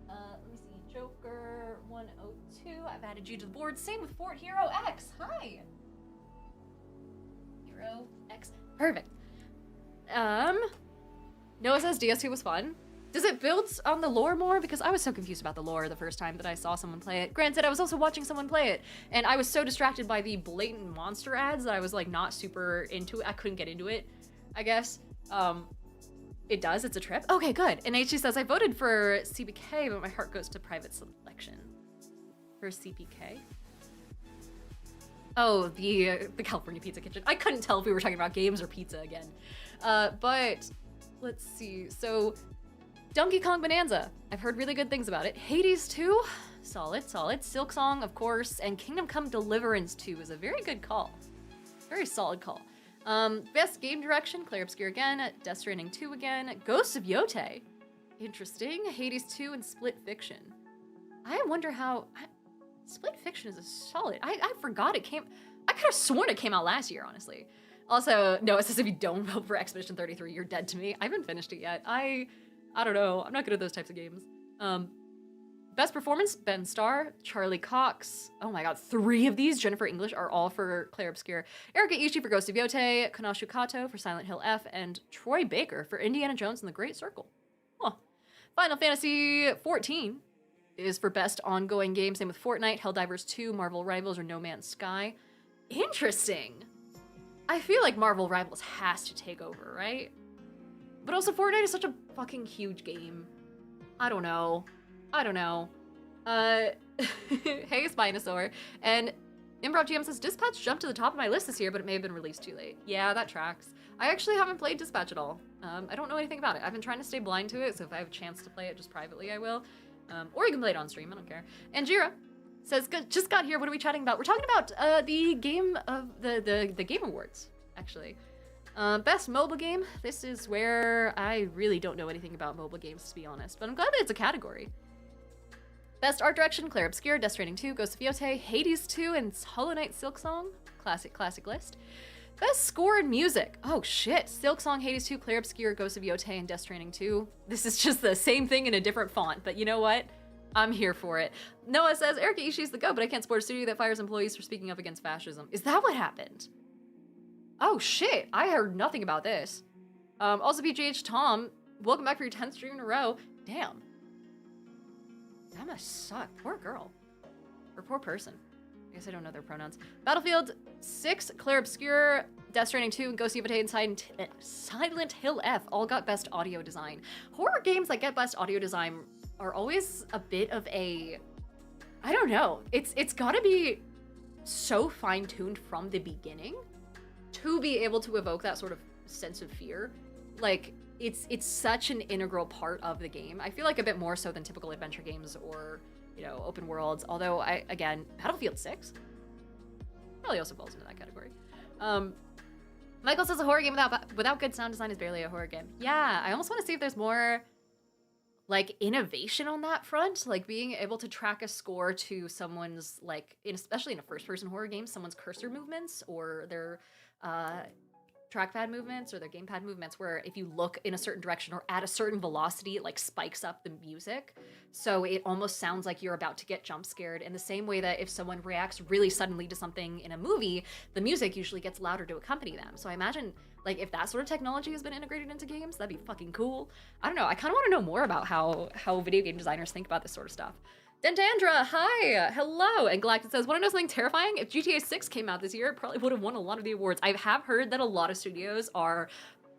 Let me see, Joker 102, I've added you to the board. Same with Fort Hero X. Hi. Hero X. Perfect. Noah says DS2 was fun. Does it build on the lore more? Because I was so confused about the lore the first time that I saw someone play it. Granted, I was also watching someone play it, and I was so distracted by the blatant monster ads that I was like not super into it. I couldn't get into it, I guess. It does, it's a trip. Okay, good. And HG says, I voted for CPK, but my heart goes to private selection. For CPK? Oh, the California Pizza Kitchen. I couldn't tell if we were talking about games or pizza again. But let's see. So Donkey Kong Bonanza. I've heard really good things about it. Hades 2, solid. Silk Song, of course, and Kingdom Come Deliverance 2 is a very good call. Very solid call. Best game direction, Clair Obscur again, Death Stranding 2 again, Ghosts of Yote. Interesting. Hades 2 and Split Fiction. I wonder how... Split Fiction is a solid... I forgot it came... I could have sworn it came out last year, honestly. Also, no, it says if you don't vote for Expedition 33, you're dead to me. I haven't finished it yet. I don't know. I'm not good at those types of games. Best performance, Ben Starr, Charlie Cox. Oh my god, 3 of these, Jennifer English, are all for Clair Obscur. Erika Ishii for Ghost of Yote, Konoshu Kato for Silent Hill F, and Troy Baker for Indiana Jones and the Great Circle. Huh. Final Fantasy XIV is for best ongoing game, same with Fortnite, Helldivers 2, Marvel Rivals, or No Man's Sky. Interesting. I feel like Marvel Rivals has to take over, right? But also Fortnite is such a fucking huge game. I don't know. Hey, Spinosaur. And Improv GM says, Dispatch jumped to the top of my list this year, but it may have been released too late. Yeah, that tracks. I actually haven't played Dispatch at all. I don't know anything about it. I've been trying to stay blind to it, so if I have a chance to play it just privately, I will. Or you can play it on stream, I don't care. And Jira says, just got here, what are we chatting about? We're talking about the game of the Game Awards, actually. Best mobile game. This is where I really don't know anything about mobile games, to be honest, but I'm glad that it's a category. Best art direction, Clair Obscur, Death Stranding 2, Ghost of Yote, Hades 2, and Hollow Knight Silk Song. Classic list. Best score and music. Oh shit. Silk Song, Hades 2, Clair Obscur, Ghost of Yote, and Death Stranding 2. This is just the same thing in a different font, but you know what? I'm here for it. Noah says, Erika Ishii's the GOAT, but I can't support a studio that fires employees for speaking up against fascism. Is that what happened? Oh shit, I heard nothing about this. Also PGH Tom, welcome back for your 10th stream in a row. Damn. That must suck. Poor girl. Or poor person. I guess I don't know their pronouns. Battlefield 6, Clair Obscur, Death Stranding 2, and Ghost of Yote and Silent Hill F all got best audio design. Horror games that get best audio design are always a bit of a... I don't know. It's gotta be so fine-tuned from the beginning to be able to evoke that sort of sense of fear. Like, it's such an integral part of the game. I feel like a bit more so than typical adventure games or, you know, open worlds. Although, again, Battlefield 6 probably also falls into that category. Michael says a horror game without good sound design is barely a horror game. Yeah, I almost want to see if there's more like innovation on that front, like being able to track a score to someone's especially in a first-person horror game, someone's cursor movements or their trackpad movements or their gamepad movements, where if you look in a certain direction or at a certain velocity, it like spikes up the music. So it almost sounds like you're about to get jump scared, in the same way that if someone reacts really suddenly to something in a movie, the music usually gets louder to accompany them. So I imagine like if that sort of technology has been integrated into games, that'd be fucking cool. I don't know. I kind of want to know more about how video game designers think about this sort of stuff. Dentandra, hi, hello. And Galactic says, want to know something terrifying? If GTA 6 came out this year, it probably would have won a lot of the awards. I have heard that a lot of studios are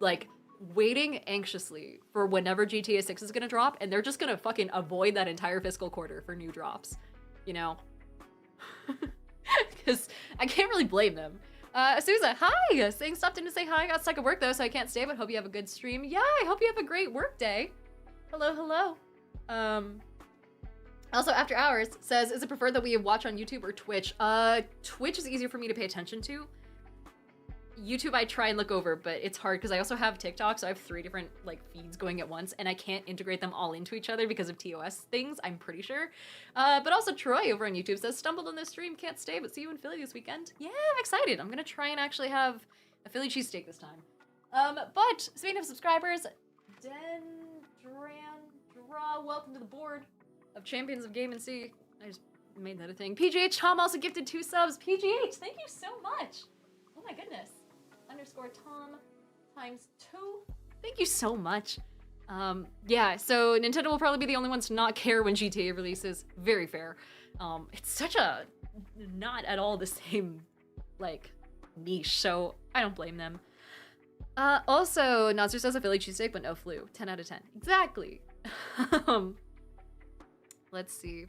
like waiting anxiously for whenever GTA 6 is gonna drop, and they're just gonna fucking avoid that entire fiscal quarter for new drops, you know? Because I can't really blame them. Souza, hi, saying stopped in to say hi. I got stuck at work though, so I can't stay, but hope you have a good stream. Yeah, I hope you have a great work day. Hello, hello. Also, After Hours says, is it preferred that we watch on YouTube or Twitch? Twitch is easier for me to pay attention to. YouTube I try and look over, but it's hard because I also have TikTok, so I have 3 different like feeds going at once, and I can't integrate them all into each other because of TOS things, I'm pretty sure. But also Troy over on YouTube says, stumbled on this stream, can't stay, but see you in Philly this weekend. Yeah, I'm excited. I'm gonna try and actually have a Philly cheesesteak this time. But speaking of subscribers, Dendrandra, welcome to the board of Champions of Game and C. I just made that a thing. PGH Tom also gifted 2 subs. PGH, thank you so much. Oh my goodness. Underscore Tom times 2. Thank you so much. Yeah, so Nintendo will probably be the only ones to not care when GTA releases. Very fair. It's such a not at all the same like niche, so I don't blame them. Also, Nazir says a Philly cheesesteak, but no flu. 10 out of 10. Exactly. Let's see.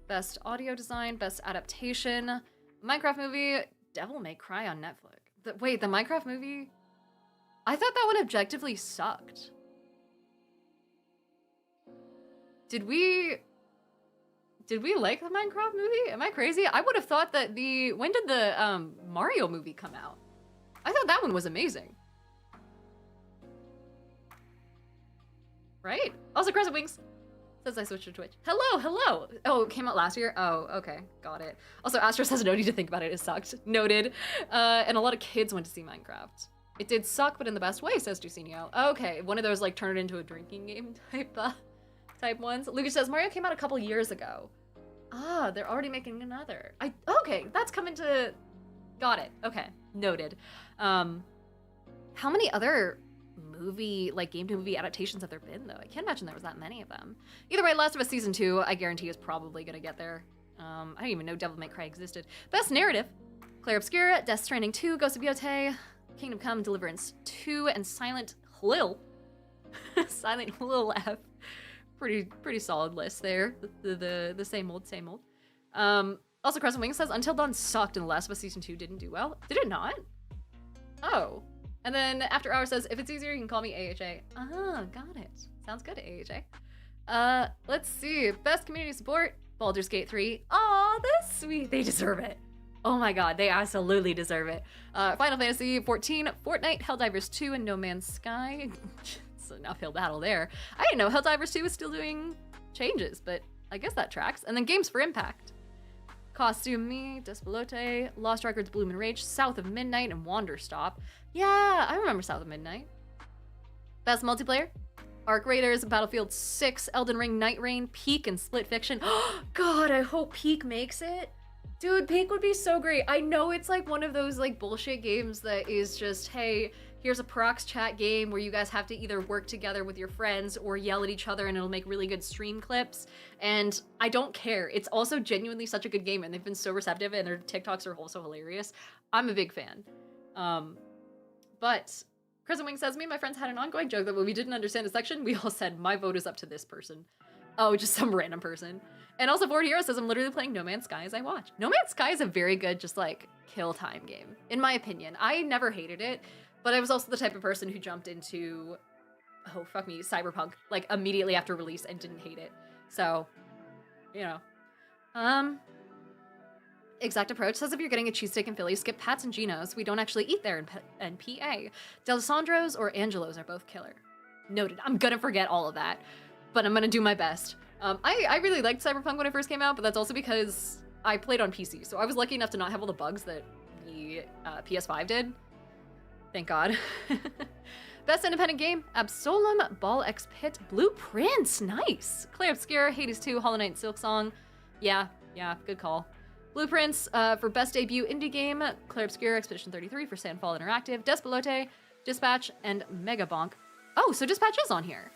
Best audio design, best adaptation. Minecraft movie, Devil May Cry on Netflix. Wait, the Minecraft movie? I thought that one objectively sucked. Did we like the Minecraft movie? Am I crazy? I would have thought that when did the Mario movie come out? I thought that one was amazing. Right? Also, Crescent Wings says I switched to Twitch. Hello, hello. Oh, it came out last year? Oh, okay. Got it. Also, Astro says no need to think about it. It sucked. Noted. And a lot of kids went to see Minecraft. It did suck, but in the best way, says Ducinio. Okay, one of those like turn it into a drinking game type ones. Lucas says Mario came out a couple years ago. Ah, they're already making another. Okay, that's coming to... Got it. Okay, noted. How many other game to movie adaptations have there been though? I can't imagine there was that many of them. Either way, Last of Us Season 2, I guarantee is probably gonna get there. I didn't even know Devil May Cry existed. Best Narrative, Claire Obscura, Death Stranding 2, Ghost of Yotei, Kingdom Come, Deliverance 2, and Silent Hill. Silent Hill F. Pretty solid list there. The same old, same old. Also, Crescent Wing says, Until Dawn sucked and The Last of Us Season 2 didn't do well. Did it not? Oh. And then After Hours says, if it's easier, you can call me AHA. Ah, got it. Sounds good, AHA. Let's see. Best community support, Baldur's Gate 3. Aw, that's sweet. They deserve it. Oh my god, they absolutely deserve it. Final Fantasy 14, Fortnite, Helldivers 2, and No Man's Sky. It's an uphill battle there. I didn't know Helldivers 2 was still doing changes, but I guess that tracks. And then Games for Impact. Costume Me, Despolote, Lost Records, Bloom and Rage, South of Midnight, and Wanderstop. Yeah, I remember South of Midnight. Best multiplayer, Arc Raiders, Battlefield 6, Elden Ring, Night Rain, Peak, and Split Fiction. God, I hope Peak makes it. Dude, Peak would be so great. I know it's like one of those like bullshit games that is just, hey, here's a prox chat game where you guys have to either work together with your friends or yell at each other and it'll make really good stream clips. And I don't care. It's also genuinely such a good game and they've been so receptive and their TikToks are also hilarious. I'm a big fan. But Crescent Wing says, me and my friends had an ongoing joke that when we didn't understand a section, we all said, my vote is up to this person. Oh, just some random person. And also Forward Hero says, I'm literally playing No Man's Sky as I watch. No Man's Sky is a very good, just like, kill time game, in my opinion. I never hated it, but I was also the type of person who jumped into, oh, fuck me, Cyberpunk, like, immediately after release and didn't hate it. So, you know. Exact Approach says if you're getting a cheesesteak in Philly, skip Pat's and Gino's. We don't actually eat there in PA. D'Alessandro's or Angelo's are both killer. Noted. I'm gonna forget all of that, but I'm gonna do my best. I really liked Cyberpunk when it first came out, but that's also because I played on PC, so I was lucky enough to not have all the bugs that the PS5 did. Thank God. Best independent game, Absolem, Ball X Pit, Blueprints, nice. Clay Obscure, Hades 2, Hollow Knight, Silksong. Yeah, good call. Blueprints for best debut indie game, Clair Obscure, Expedition 33 for Sandfall Interactive, Despelote, Dispatch, and Megabonk. Oh, so Dispatch is on here.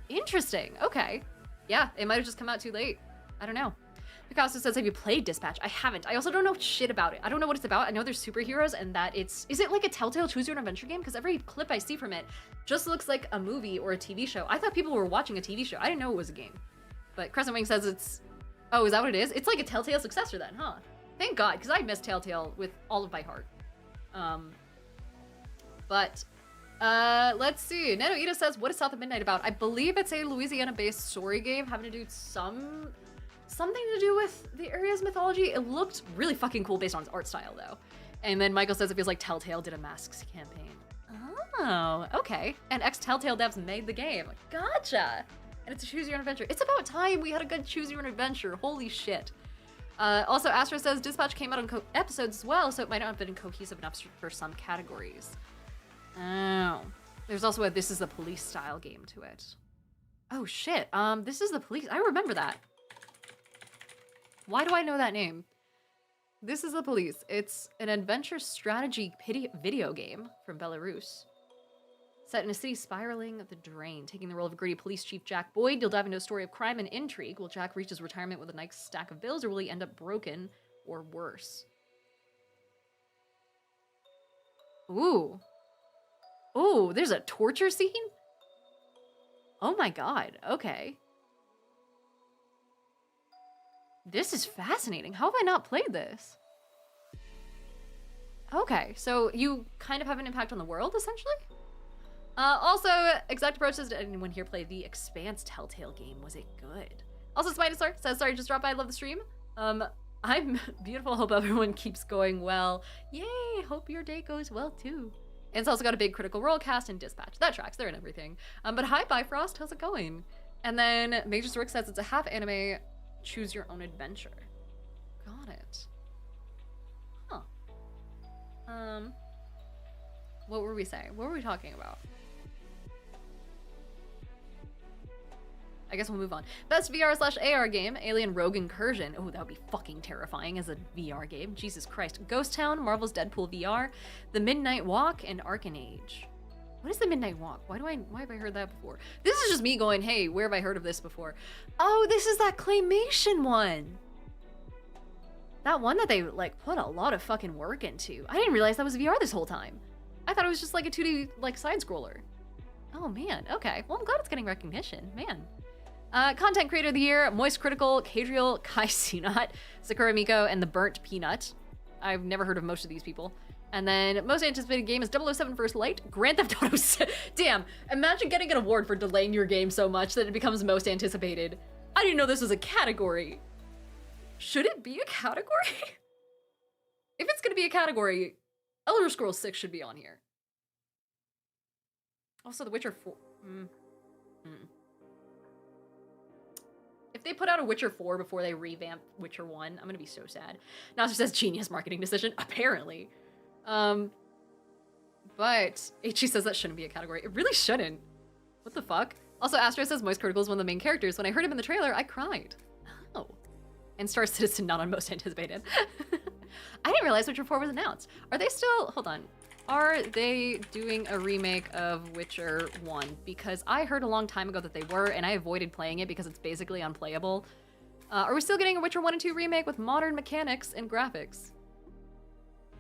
Interesting, okay. Yeah, it might have just come out too late. I don't know. Picasso says, have you played Dispatch? I haven't. I also don't know shit about it. I don't know what it's about. I know there's superheroes and that is it like a Telltale Choose Your Own Adventure game? Because every clip I see from it just looks like a movie or a TV show. I thought people were watching a TV show. I didn't know it was a game. But Crescent Wing says it's, oh, is that what it is? It's like a Telltale successor then, huh? Thank God, because I miss Telltale with all of my heart. Let's see. Neto Ida says, what is South of Midnight about? I believe it's a Louisiana-based story game having to do something to do with the area's mythology. It looked really fucking cool based on its art style, though. And then Michael says it feels like Telltale did a Masks campaign. Oh, okay. And ex-Telltale devs made the game. Gotcha. And it's a Choose Your Own Adventure. It's about time we had a good Choose Your Own Adventure. Holy shit. Also, Astro says Dispatch came out on episodes as well, so it might not have been cohesive enough for some categories. Oh. There's also a This Is the Police style game to it. Oh shit. This Is the Police. I remember that. Why do I know that name? This Is the Police. It's an adventure strategy video game from Belarus. Set in a city spiraling the drain. Taking the role of gritty police chief Jack Boyd, you'll dive into a story of crime and intrigue. Will Jack reach his retirement with a nice stack of bills, or will he end up broken or worse? Ooh. Ooh, there's a torture scene? Oh my God, okay. This is fascinating. How have I not played this? Okay, so you kind of have an impact on the world, essentially? Also, Exact Approach says, did anyone here play the Expanse Telltale game? Was it good? Also, Spinosaur says, sorry, just dropped by, I love the stream. I'm beautiful, hope everyone keeps going well. Yay, hope your day goes well too. And it's also got a big Critical Role cast and Dispatch. That tracks, they're in everything. But hi, Bifrost, how's it going? And then Major Stork says it's a half anime, Choose Your Own Adventure. Got it. Huh. What were we saying? What were we talking about? I guess we'll move on. Best VR/AR game, Alien Rogue Incursion. Oh, that would be fucking terrifying as a VR game. Jesus Christ. Ghost Town, Marvel's Deadpool VR, The Midnight Walk, and Arcanage. What is The Midnight Walk? Why have I heard that before? This is just me going, hey, where have I heard of this before? Oh, this is that claymation one. That one that they like put a lot of fucking work into. I didn't realize that was VR this whole time. I thought it was just like a 2D like side scroller. Oh man, okay. Well, I'm glad it's getting recognition, man. Content Creator of the Year, Moist Critical, Cadriel, Kai Sinat, Sakura Miko, and The Burnt Peanut. I've never heard of most of these people. And then most anticipated game is 007 First Light, Grand Theft Auto 6. Damn, imagine getting an award for delaying your game so much that it becomes most anticipated. I didn't know this was a category. Should it be a category? If it's gonna be a category, Elder Scrolls 6 should be on here. Also, The Witcher 4. If they put out a Witcher 4 before they revamp Witcher 1, I'm gonna be so sad. Nasser says genius marketing decision, apparently. But HG says that shouldn't be a category. It really shouldn't. What the fuck? Also, Astro says Moist Critical is one of the main characters. When I heard him in the trailer, I cried. Oh. And Star Citizen not on most anticipated. I didn't realize Witcher 4 was announced. Are they still, hold on. Are they doing a remake of Witcher 1? Because I heard a long time ago that they were, and I avoided playing it because it's basically unplayable. Are we still getting a Witcher 1 and 2 remake with modern mechanics and graphics?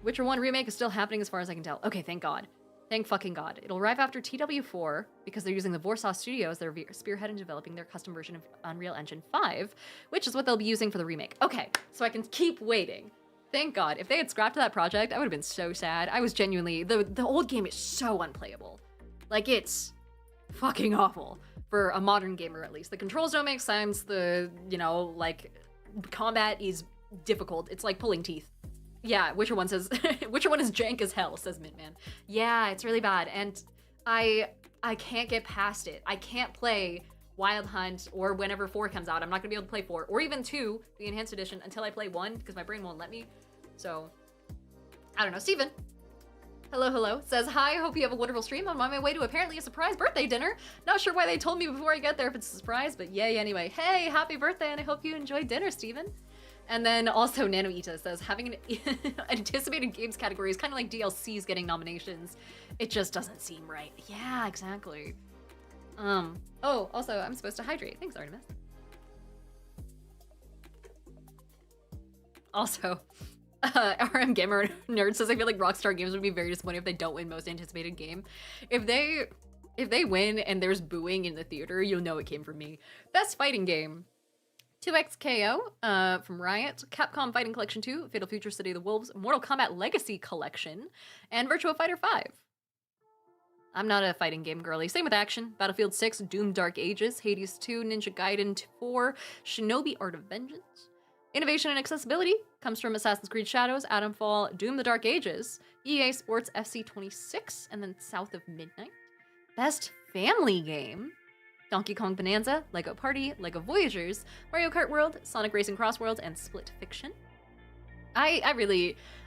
Witcher 1 remake is still happening as far as I can tell. Okay, thank God. Thank fucking God. It'll arrive after TW4 because they're using the Warsaw Studios. They're spearheading developing their custom version of Unreal Engine 5, which is what they'll be using for the remake. Okay, so I can keep waiting. Thank God. If they had scrapped that project, I would have been so sad. I was genuinely... The old game is so unplayable. Like, it's fucking awful. For a modern gamer, at least. The controls don't make sense. The, you know, like, combat is difficult. It's like pulling teeth. Yeah, Witcher 1 says, Witcher 1 is jank as hell, says Mintman. Yeah, it's really bad, and I can't get past it. I can't play Wild Hunt or whenever 4 comes out. I'm not gonna be able to play 4, or even 2, the Enhanced Edition, until I play 1, because my brain won't let me. So, I don't know. Steven, hello, says, hi, hope you have a wonderful stream. I'm on my way to apparently a surprise birthday dinner. Not sure why they told me before I get there if it's a surprise, but yay anyway. Hey, happy birthday, and I hope you enjoy dinner, Steven. And then also Nanoita says, having an anticipated games category is kind of like DLCs getting nominations. It just doesn't seem right. Yeah, exactly. Oh, also, I'm supposed to hydrate. Thanks, Artemis. Also, RM Gamer Nerd says, I feel like Rockstar Games would be very disappointed if they don't win most anticipated game. If they win and there's booing in the theater, you'll know it came from me. Best fighting game. 2XKO from Riot, Capcom Fighting Collection 2, Fatal Future City of the Wolves, Mortal Kombat Legacy Collection, and Virtua Fighter 5. I'm not a fighting game girly. Same with action. Battlefield 6, Doom Dark Ages, Hades 2, Ninja Gaiden 4, Shinobi Art of Vengeance. Innovation and accessibility comes from Assassin's Creed Shadows, Atomfall, Doom the Dark Ages, EA Sports FC 26, and then South of Midnight. Best family game. Donkey Kong Bonanza, Lego Party, Lego Voyagers, Mario Kart World, Sonic Racing Cross Worlds, and Split Fiction. I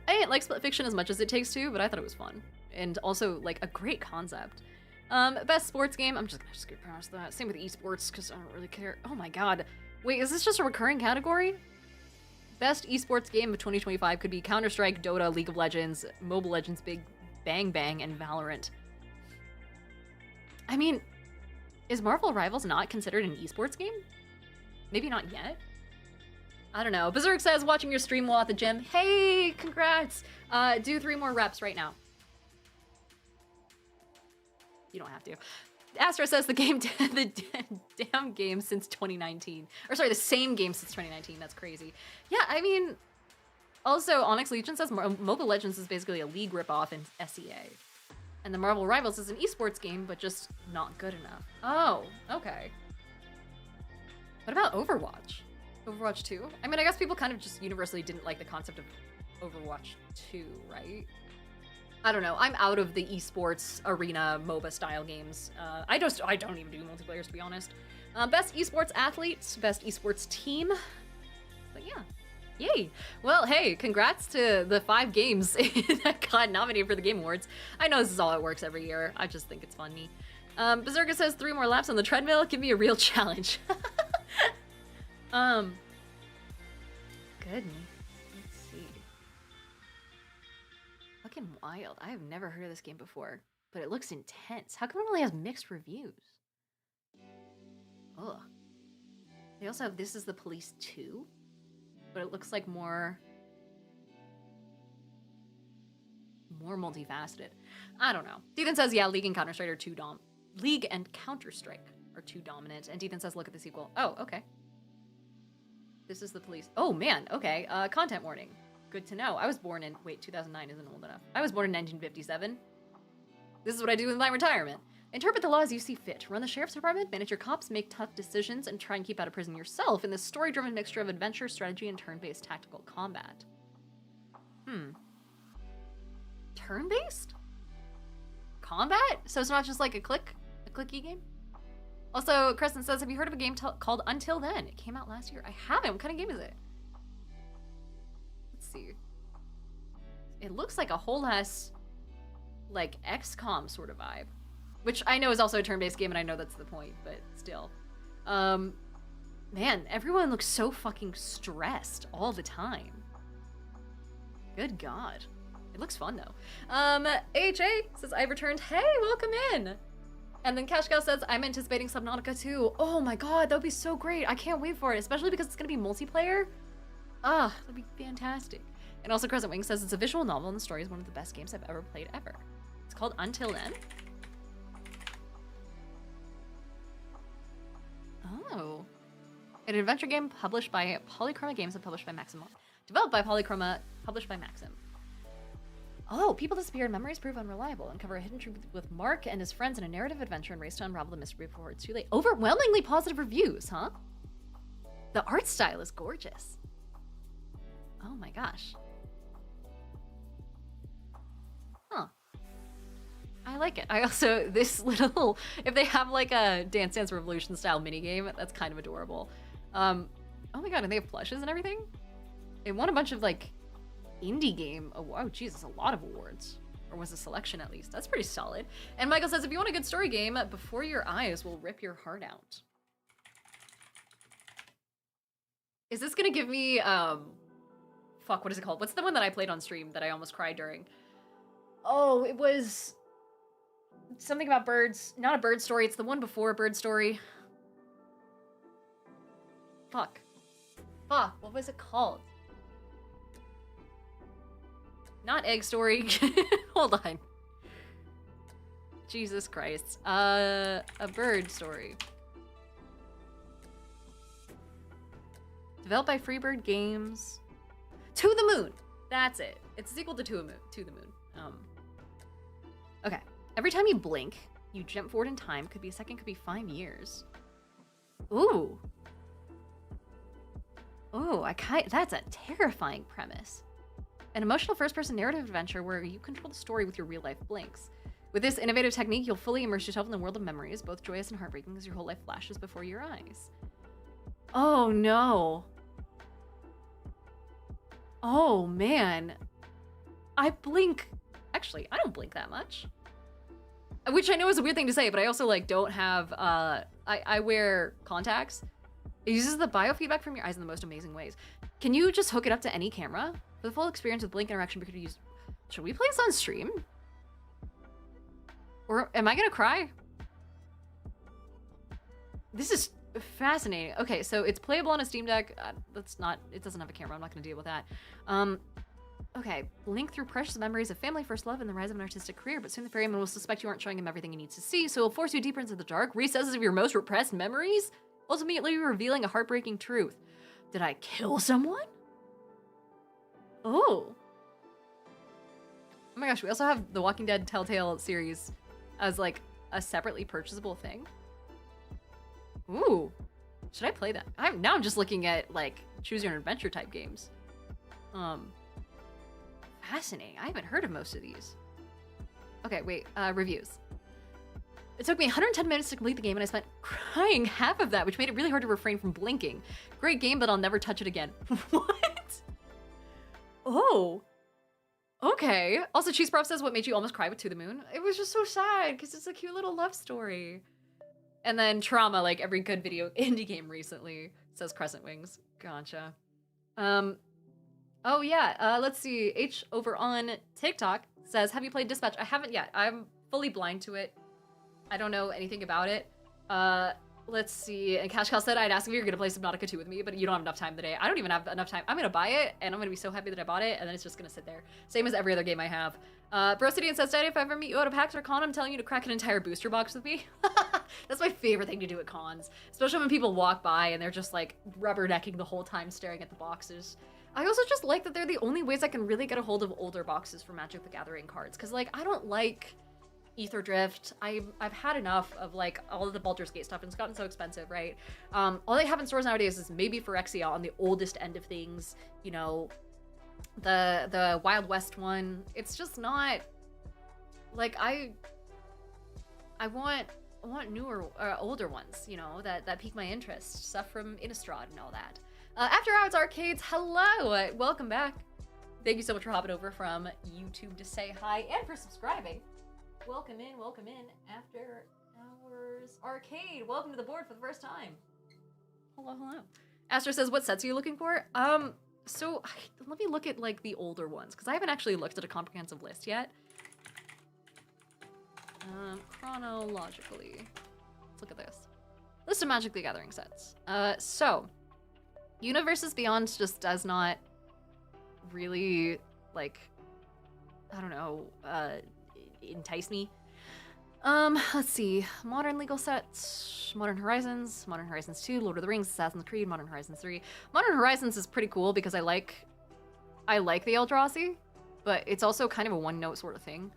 didn't like Split Fiction as much as It Takes Two, but I thought it was fun. And also, like, a great concept. Best sports game, I'm just gonna skip past that. Same with esports, because I don't really care. Oh my god. Wait, is this just a recurring category? Best esports game of 2025 could be Counter-Strike, Dota, League of Legends, Mobile Legends, Big Bang Bang, and Valorant. I mean, is Marvel Rivals not considered an esports game? Maybe not yet? I don't know. Berserk says, watching your stream while at the gym. Hey, congrats! Do 3 more reps right now. You don't have to. Astra says the damn game since 2019. Or sorry, the same game since 2019. That's crazy. Yeah, I mean, also, Onyx Legion says Mobile Legends is basically a League ripoff in SEA. And the Marvel Rivals is an esports game, but just not good enough. Oh, okay. What about Overwatch? Overwatch 2? I mean, I guess people kind of just universally didn't like the concept of Overwatch 2, right? I don't know. I'm out of the esports arena MOBA style games. I don't even do multiplayer, to be honest. Best esports athletes, best esports team. But yeah. Yay! Well, hey, congrats to the 5 games that got nominated for the Game Awards. I know this is all it works every year. I just think it's funny. Berserker says 3 more laps on the treadmill. Give me a real challenge. Goodness. Let's see. Fucking wild. I have never heard of this game before, but it looks intense. How come it only has mixed reviews? Ugh. They also have This Is the Police 2? But it looks like more multifaceted. I don't know. Ethan says, yeah, League and Counter-Strike are too League and Counter-Strike are too dominant. And Ethan says, look at the sequel. Oh, okay. This Is the Police. Oh, man. Okay. Content warning. Good to know. I was born in... Wait, 2009 isn't old enough. I was born in 1957. This is what I do with my retirement. Interpret the law as you see fit. Run the sheriff's department, manage your cops, make tough decisions, and try and keep out of prison yourself in this story-driven mixture of adventure, strategy, and turn-based tactical combat. Turn-based? Combat? So it's not just like a clicky game? Also, Crescent says, have you heard of a game called Until Then? It came out last year. I haven't. What kind of game is it? Let's see. It looks like a whole ass, like, XCOM sort of vibe. Which I know is also a turn-based game, and I know that's the point, but still. Man, everyone looks so fucking stressed all the time. Good God. It looks fun, though. AHA says, I've returned. Hey, welcome in! And then Cash Cow says, I'm anticipating Subnautica 2. Oh my god, that would be so great. I can't wait for it, especially because it's going to be multiplayer. Ah, that'd be fantastic. And also Crescent Wing says, it's a visual novel, and the story is one of the best games I've ever played ever. It's called Until Then. Oh. An adventure game published by Polychroma Games and published by Maxim. Developed by Polychroma, published by Maxim. Oh, people disappear and memories prove unreliable. Uncover a hidden truth with Mark and his friends in a narrative adventure and race to unravel the mystery before it's too late. Overwhelmingly positive reviews, huh? The art style is gorgeous. Oh my gosh. Huh. I like it. I also, this little, if they have like a Dance Dance Revolution style minigame, that's kind of adorable. Oh my god, and they have plushes and everything? It won a bunch of like indie game. Oh, Jesus, a lot of awards. Or was a selection at least. That's pretty solid. And Michael says, if you want a good story game, Before Your Eyes will rip your heart out. Is this gonna give me, fuck, what is it called? What's the one that I played on stream that I almost cried during? Oh, it was something about birds. Not a bird story, it's the one before a bird story. Fuck. Fuck, what was it called? Not Egg Story. Hold on. Jesus Christ. A bird story. Developed by Freebird Games. To the Moon. That's it. It's a sequel to the Moon. Okay. Every time you blink, you jump forward in time. Could be a second, could be 5 years. Ooh. Ooh, that's a terrifying premise. An emotional first-person narrative adventure where you control the story with your real-life blinks. With this innovative technique, you'll fully immerse yourself in the world of memories, both joyous and heartbreaking, as your whole life flashes before your eyes. Oh, no. Oh, man. I blink... Actually, I don't blink that much. Which I know is a weird thing to say, but I also, like, don't have... I wear contacts. It uses the biofeedback from your eyes in the most amazing ways. Can you just hook it up to any camera? For the full experience with blink interaction, we could use... Should we play this on stream? Or am I gonna cry? This is fascinating. Okay, so it's playable on a Steam Deck. It doesn't have a camera. I'm not gonna deal with that. Okay, blink through precious memories of family, first love, and the rise of an artistic career, but soon the ferryman will suspect you aren't showing him everything he needs to see, so he'll force you deeper into the dark, recesses of your most repressed memories, ultimately revealing a heartbreaking truth. Did I kill someone? Oh. Oh my gosh, we also have the Walking Dead Telltale series as like a separately purchasable thing. Ooh. Should I play that? Now I'm just looking at like choose your own adventure type games. Fascinating. I haven't heard of most of these. Okay, wait, reviews. It took me 110 minutes to complete the game and I spent crying half of that, which made it really hard to refrain from blinking. Great game, but I'll never touch it again. What? Oh. Okay. Also, Cheese Prof says, what made you almost cry with To the Moon? It was just so sad, because it's a cute little love story. And then Trauma, like every good video indie game recently, says Crescent Wings. Gotcha. Oh yeah, let's see. H over on TikTok says, have you played Dispatch? I haven't yet. I'm fully blind to it. I don't know anything about it. Let's see. And Cash Cow said, I'd ask if you're gonna play Subnautica 2 with me, but you don't have enough time today. I don't even have enough time. I'm gonna buy it, and I'm gonna be so happy that I bought it, and then it's just gonna sit there. Same as every other game I have. Brosidian says, Daddy, if I ever meet you at a PAX or con, I'm telling you to crack an entire booster box with me. That's my favorite thing to do at cons. Especially when people walk by and they're just like rubbernecking the whole time staring at the boxes. I also just like that they're the only ways I can really get a hold of older boxes for Magic the Gathering cards. Because, like, I don't like Ether Drift. I've had enough of, like, all of the Baldur's Gate stuff, and it's gotten so expensive, right? All they have in stores nowadays is maybe Phyrexia on the oldest end of things. You know, the Wild West one. It's just not... Like, I want newer, older ones, you know, that pique my interest. Stuff from Innistrad and all that. After Hours Arcades, hello! Welcome back. Thank you so much for hopping over from YouTube to say hi and for subscribing. Welcome in. After Hours Arcade. Welcome to the board for the first time. Hello. Astro says, what sets are you looking for? So let me look at like the older ones, because I haven't actually looked at a comprehensive list yet. Chronologically. Let's look at this. List of Magic the Gathering sets. So Universes Beyond just does not really, like, I don't know, entice me. Let's see. Modern legal sets, Modern Horizons 2, Lord of the Rings, Assassin's Creed, Modern Horizons 3. Modern Horizons is pretty cool because I like the Eldrazi, but it's also kind of a one-note sort of thing.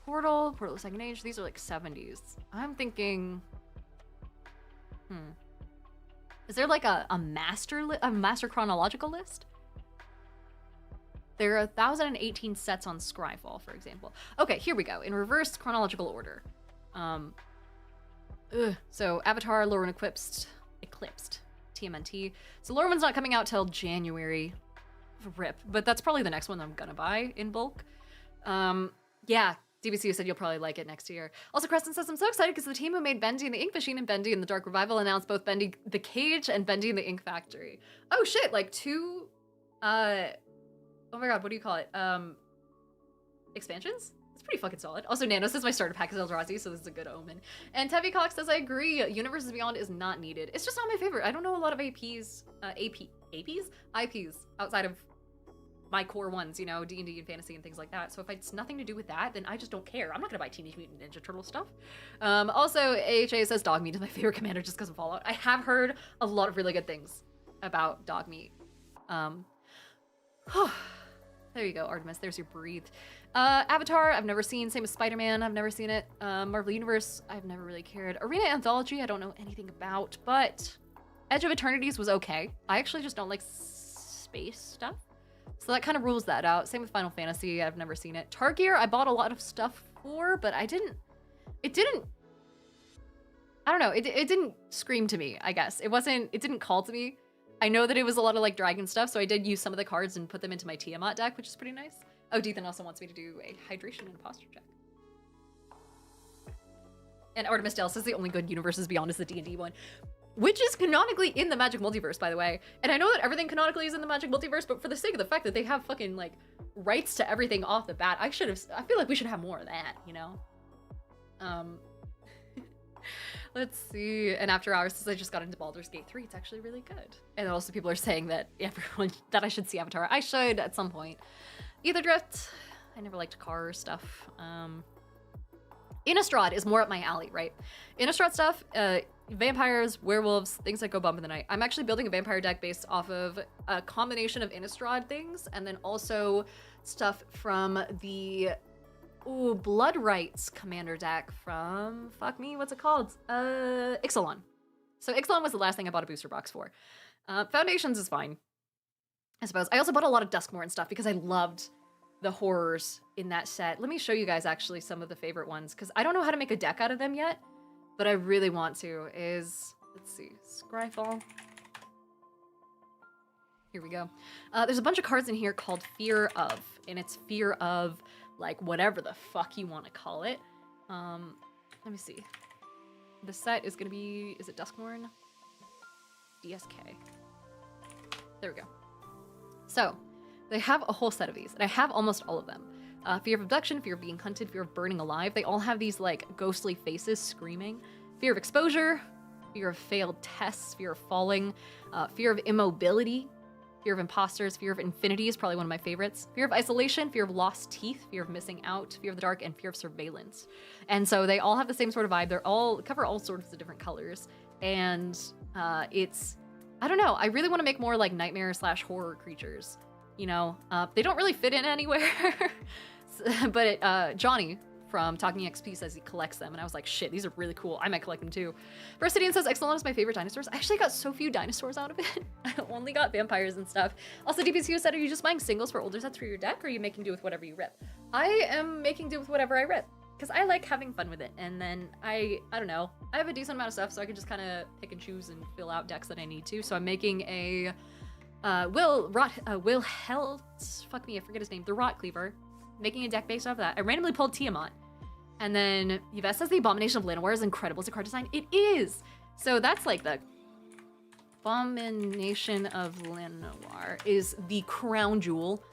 Portal Second Age, these are like 70s. I'm thinking, is there like a master chronological list? There are 1,018 sets on Scryfall, for example. Okay, here we go. In reverse chronological order. So Avatar, Lorwyn Eclipsed, TMNT. So Lorwyn's not coming out till January. RIP, but that's probably the next one I'm gonna buy in bulk. Yeah, DBCU said you'll probably like it next year. Also, Crescent says, I'm so excited because the team who made Bendy and the Ink Machine and Bendy and the Dark Revival announced both Bendy the Cage and Bendy and the Ink Factory. Oh shit, like two, oh my god, what do you call it? Expansions? It's pretty fucking solid. Also, Nano says my starter pack is Eldrazi, so this is a good omen. And Tevi Cox says, I agree, Universes Beyond is not needed. It's just not my favorite. I don't know a lot of IPs outside of my core ones, you know, D&D and fantasy and things like that. So if it's nothing to do with that, then I just don't care. I'm not gonna buy Teenage Mutant Ninja Turtle stuff. Also, AHA says Dogmeat is my favorite commander just because of Fallout. I have heard a lot of really good things about Dogmeat. There you go, Artemis. There's your breathe. Avatar, I've never seen. Same as Spider-Man, I've never seen it. Marvel Universe, I've never really cared. Arena Anthology, I don't know anything about, but Edge of Eternities was okay. I actually just don't like space stuff. So that kind of rules that out. Same with Final Fantasy, I've never seen it. Targear, I bought a lot of stuff for, but I don't know, it didn't scream to me, I guess. It didn't call to me. I know that it was a lot of like dragon stuff, so I did use some of the cards and put them into my Tiamat deck, which is pretty nice. Oh, Deethan also wants me to do a hydration and posture check. And Artemis Dell says the only good Universes Beyond is the D&D one, which is canonically in the Magic Multiverse, by the way. And I know that everything canonically is in the Magic Multiverse, but for the sake of the fact that they have fucking like rights to everything off the bat, I feel like we should have more of that, you know? Let's see. And After Hours says I just got into Baldur's Gate 3. It's actually really good. And also people are saying that that I should see Avatar. I should at some point. Ether Drift. I never liked car stuff. Innistrad is more up my alley, right? Innistrad stuff, vampires, werewolves, things that go bump in the night. I'm actually building a vampire deck based off of a combination of Innistrad things and then also stuff from the Blood Rights commander deck from, fuck me, what's it called? Ixalan. So Ixalan was the last thing I bought a booster box for. Foundations is fine, I suppose. I also bought a lot of Duskmourn stuff because I loved the horrors in that set. Let me show you guys actually some of the favorite ones because I don't know how to make a deck out of them yet, but I really want to. Let's see, Scryfall. Here we go. There's a bunch of cards in here called Fear Of, and it's Fear Of like whatever the fuck you want to call it. Let me see. The set is gonna be, is it Duskmourn? DSK. There we go. So, they have a whole set of these, and I have almost all of them. Fear of Abduction, Fear of Being Hunted, Fear of Burning Alive. They all have these like ghostly faces screaming. Fear of Exposure, Fear of Failed Tests, Fear of Falling, Fear of Immobility, Fear of Imposters, Fear of Infinity is probably one of my favorites. Fear of Isolation, Fear of Lost Teeth, Fear of Missing Out, Fear of the Dark, and Fear of Surveillance. And so they all have the same sort of vibe. They're all cover all sorts of different colors. And it's, I don't know, I really want to make more like nightmare / horror creatures. You know, they don't really fit in anywhere. But Johnny from Talking XP says he collects them, and I was like, shit, these are really cool. I might collect them too. Versidian says Ixalan is my favorite dinosaurs. I actually got so few dinosaurs out of it. I only got vampires and stuff. Also, DPCU said, are you just buying singles for older sets for your deck, or are you making do with whatever you rip? I am making do with whatever I rip, because I like having fun with it. And then I don't know, I have a decent amount of stuff, so I can just kind of pick and choose and fill out decks that I need to. So I'm making a Will Helt, fuck me, I forget his name, the Rot Cleaver, making a deck based off of that. I randomly pulled Tiamat. And then Yvette says the Abomination of Llanowar is incredible as a card design. It is! So that's like the Abomination of Llanowar is the crown jewel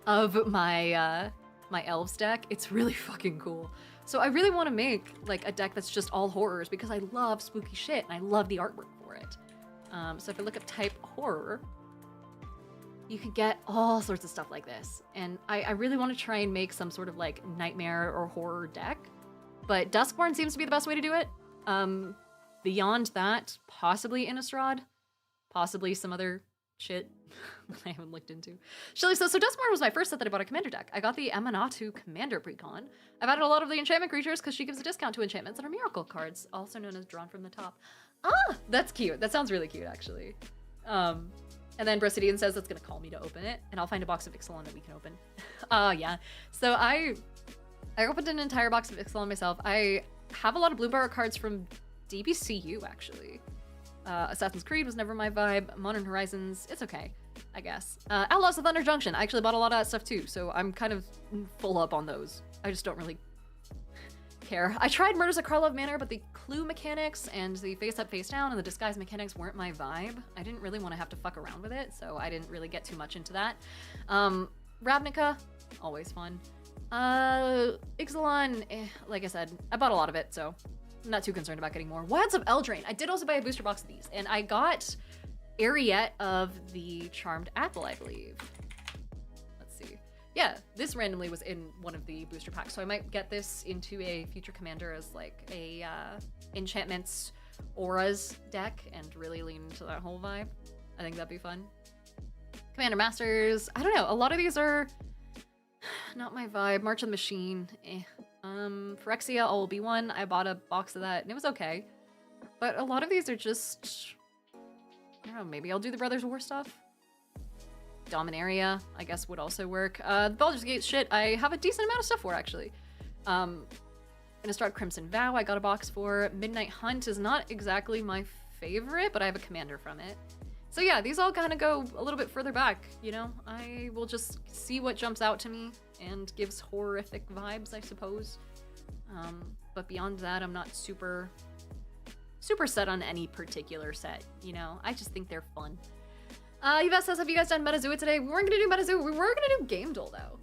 of my my elves deck. It's really fucking cool. So I really want to make like a deck that's just all horrors because I love spooky shit and I love the artwork for it. So if I look up type horror, you can get all sorts of stuff like this. And I really want to try and make some sort of like nightmare or horror deck. But Duskmourn seems to be the best way to do it. Beyond that, possibly Innistrad. Possibly some other shit I haven't looked into. Shelly says, so Duskmourn was my first set that I bought a commander deck. I got the Amanatu Commander Precon. I've added a lot of the enchantment creatures because she gives a discount to enchantments that are miracle cards, also known as drawn from the top. Ah, that's cute. That sounds really cute, actually. And then Brasidian says that's gonna call me to open it, and I'll find a box of Ixalan that we can open. Yeah. So I opened an entire box of Ixalan myself. I have a lot of Blue Bar cards from DBCU, actually. Assassin's Creed was never my vibe. Modern Horizons, it's okay, I guess. Outlaws of Thunder Junction, I actually bought a lot of that stuff too, so I'm kind of full up on those. I just don't really care. I tried Murders at Karlov Manor, but the clue mechanics and the face up, face down, and the disguise mechanics weren't my vibe. I didn't really want to have to fuck around with it, so I didn't really get too much into that. Ravnica, always fun. Ixalan, like I said, I bought a lot of it, so I'm not too concerned about getting more. Wilds of Eldraine, I did also buy a booster box of these, and I got Ariette of the Charmed Apple, I believe. Yeah, this randomly was in one of the booster packs, so I might get this into a future commander as like a enchantments auras deck and really lean into that whole vibe. I think that'd be fun. Commander Masters, I don't know, a lot of these are not my vibe. March of the Machine, Phyrexia All Will Be One, I bought a box of that and it was okay. But a lot of these are just, I don't know, maybe I'll do the Brothers War stuff. Dominaria, I guess, would also work. Baldur's Gate shit, I have a decent amount of stuff for, actually. Innistrad Crimson Vow, I got a box for. Midnight Hunt is not exactly my favorite, but I have a commander from it. So yeah, these all kind of go a little bit further back, you know? I will just see what jumps out to me and gives horrific vibes, I suppose. But beyond that, I'm not super set on any particular set, you know? I just think they're fun. Yvette says, have you guys done Metazoo today? We weren't gonna do Metazoo, we were gonna do Game Duel though.